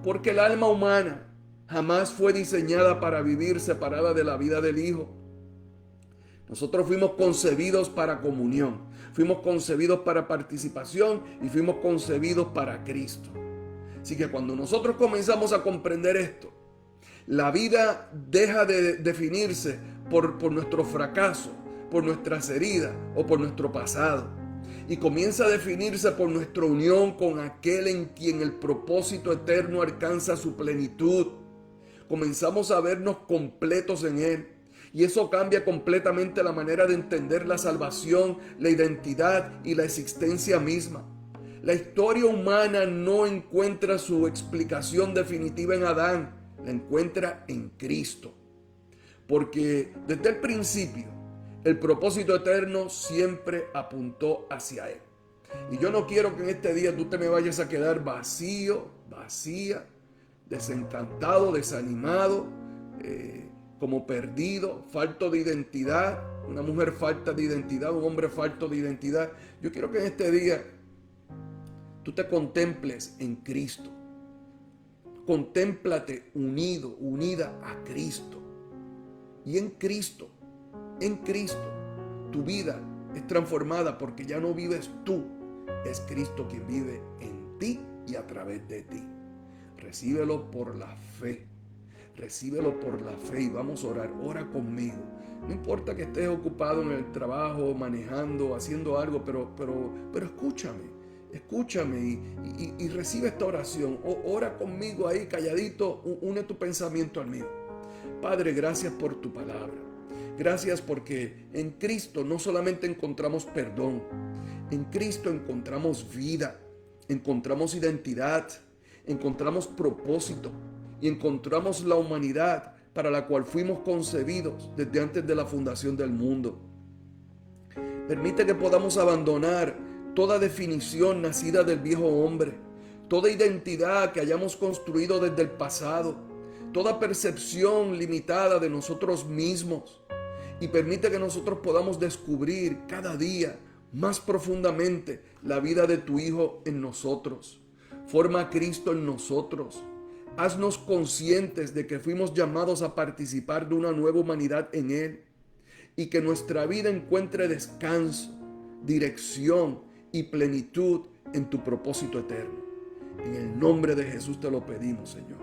Porque el alma humana jamás fue diseñada para vivir separada de la vida del Hijo. Nosotros fuimos concebidos para comunión, fuimos concebidos para participación y fuimos concebidos para Cristo. Así que cuando nosotros comenzamos a comprender esto, la vida deja de definirse por nuestro fracaso, por nuestras heridas o por nuestro pasado, y comienza a definirse por nuestra unión con aquel en quien el propósito eterno alcanza su plenitud. Comenzamos a vernos completos en Él. Y eso cambia completamente la manera de entender la salvación, la identidad y la existencia misma. La historia humana no encuentra su explicación definitiva en Adán, la encuentra en Cristo. Porque desde el principio, el propósito eterno siempre apuntó hacia Él. Y yo no quiero que en este día tú te me vayas a quedar vacío, vacía, desencantado, desanimado, como perdido, falto de identidad, una mujer falta de identidad, un hombre falto de identidad. Yo quiero que en este día tú te contemples en Cristo. Contémplate unido, unida a Cristo. Y en Cristo, tu vida es transformada porque ya no vives tú, es Cristo quien vive en ti y a través de ti. Recíbelo por la fe. Recíbelo por la fe y vamos a orar. Ora conmigo. No importa que estés ocupado en el trabajo, manejando, haciendo algo, pero escúchame y recibe esta oración. Ora conmigo ahí calladito, une tu pensamiento al mío. Padre, gracias por tu palabra. Gracias porque en Cristo no solamente encontramos perdón, en Cristo encontramos vida, encontramos identidad, encontramos propósito y encontramos la humanidad para la cual fuimos concebidos desde antes de la fundación del mundo. Permite que podamos abandonar toda definición nacida del viejo hombre, toda identidad que hayamos construido desde el pasado, toda percepción limitada de nosotros mismos, y permite que nosotros podamos descubrir cada día más profundamente la vida de tu Hijo en nosotros. Forma a Cristo en nosotros. Haznos conscientes de que fuimos llamados a participar de una nueva humanidad en Él y que nuestra vida encuentre descanso, dirección y plenitud en tu propósito eterno. En el nombre de Jesús te lo pedimos, Señor.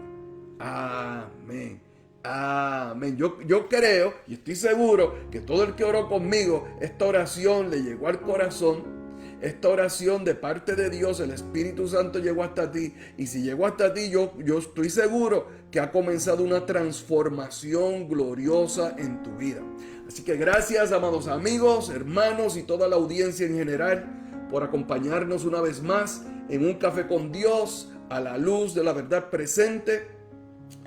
Amén. Amén. Yo creo y estoy seguro que todo el que oró conmigo, esta oración le llegó al corazón. Esta oración de parte de Dios, el Espíritu Santo llegó hasta ti. Y si llegó hasta ti, yo estoy seguro que ha comenzado una transformación gloriosa en tu vida. Así que gracias, amados amigos, hermanos y toda la audiencia en general, por acompañarnos una vez más en Un Café con Dios, a la luz de la verdad presente,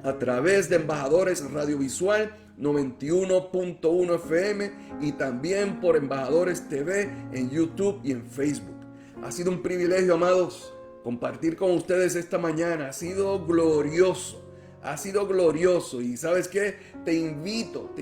a través de Embajadores Radiovisual 91.1 FM y también por Embajadores TV en YouTube y en Facebook. Ha sido un privilegio, amados, compartir con ustedes esta mañana. Ha sido glorioso. Ha sido glorioso. Y ¿sabes qué? Te invito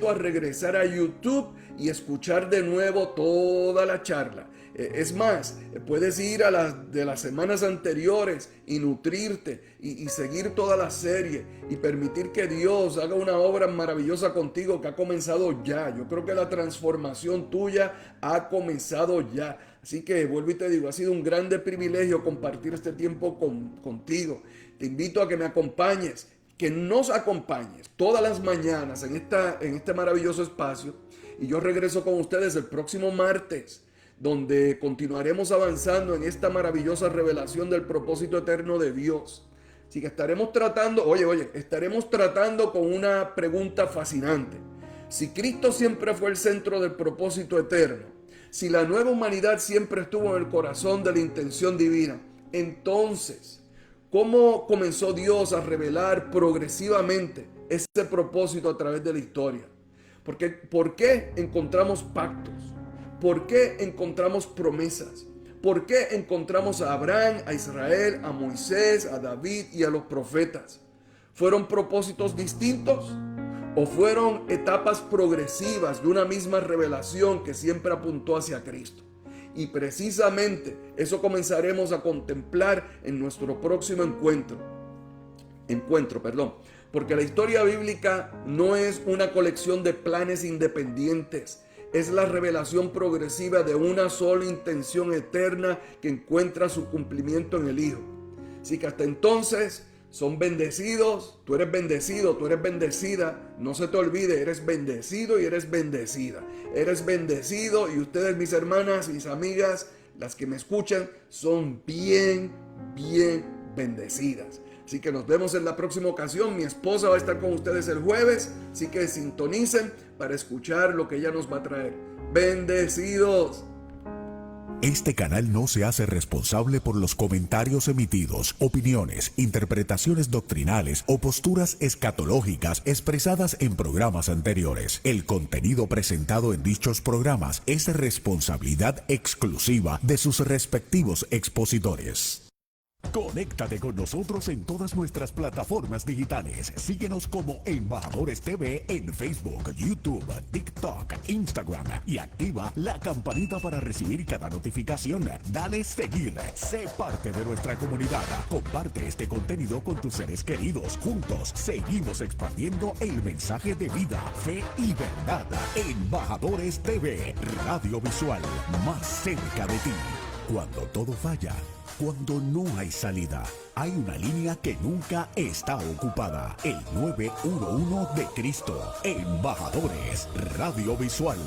a regresar a YouTube y escuchar de nuevo toda la charla. Es más, puedes ir a las de las semanas anteriores y nutrirte y seguir toda la serie y permitir que Dios haga una obra maravillosa contigo que ha comenzado ya. Yo creo que la transformación tuya ha comenzado ya. Así que vuelvo y te digo, ha sido un grande privilegio compartir este tiempo contigo. Te invito a que me acompañes, que nos acompañes todas las mañanas en este maravilloso espacio. Y yo regreso con ustedes el próximo martes, donde continuaremos avanzando en esta maravillosa revelación del propósito eterno de Dios. Así que estaremos tratando con una pregunta fascinante. Si Cristo siempre fue el centro del propósito eterno, si la nueva humanidad siempre estuvo en el corazón de la intención divina, entonces, ¿cómo comenzó Dios a revelar progresivamente ese propósito a través de la historia? ¿Por qué encontramos pactos? ¿Por qué encontramos promesas? ¿Por qué encontramos a Abraham, a Israel, a Moisés, a David y a los profetas? ¿Fueron propósitos distintos? ¿O fueron etapas progresivas de una misma revelación que siempre apuntó hacia Cristo? Y precisamente eso comenzaremos a contemplar en nuestro próximo encuentro, porque la historia bíblica no es una colección de planes independientes. Es la revelación progresiva de una sola intención eterna que encuentra su cumplimiento en el Hijo. Así que hasta entonces son bendecidos, tú eres bendecido, tú eres bendecida. No se te olvide, eres bendecido y eres bendecida. Eres bendecido y ustedes, mis hermanas, mis amigas, las que me escuchan, son bien bendecidas. Así que nos vemos en la próxima ocasión. Mi esposa va a estar con ustedes el jueves, así que sintonicen para escuchar lo que ella nos va a traer. Bendecidos. Este canal no se hace responsable por los comentarios emitidos, opiniones, interpretaciones doctrinales o posturas escatológicas expresadas en programas anteriores. El contenido presentado en dichos programas es responsabilidad exclusiva de sus respectivos expositores. Conéctate con nosotros en todas nuestras plataformas digitales. Síguenos como Embajadores TV en Facebook, YouTube, TikTok, Instagram y activa la campanita para recibir cada notificación. Dale seguir. Sé parte de nuestra comunidad. Comparte este contenido con tus seres queridos. Juntos seguimos expandiendo el mensaje de vida, fe y verdad. Embajadores TV, radio visual más cerca de ti. Cuando todo falla, cuando no hay salida, hay una línea que nunca está ocupada. El 911 de Cristo. Embajadores Radio Visual.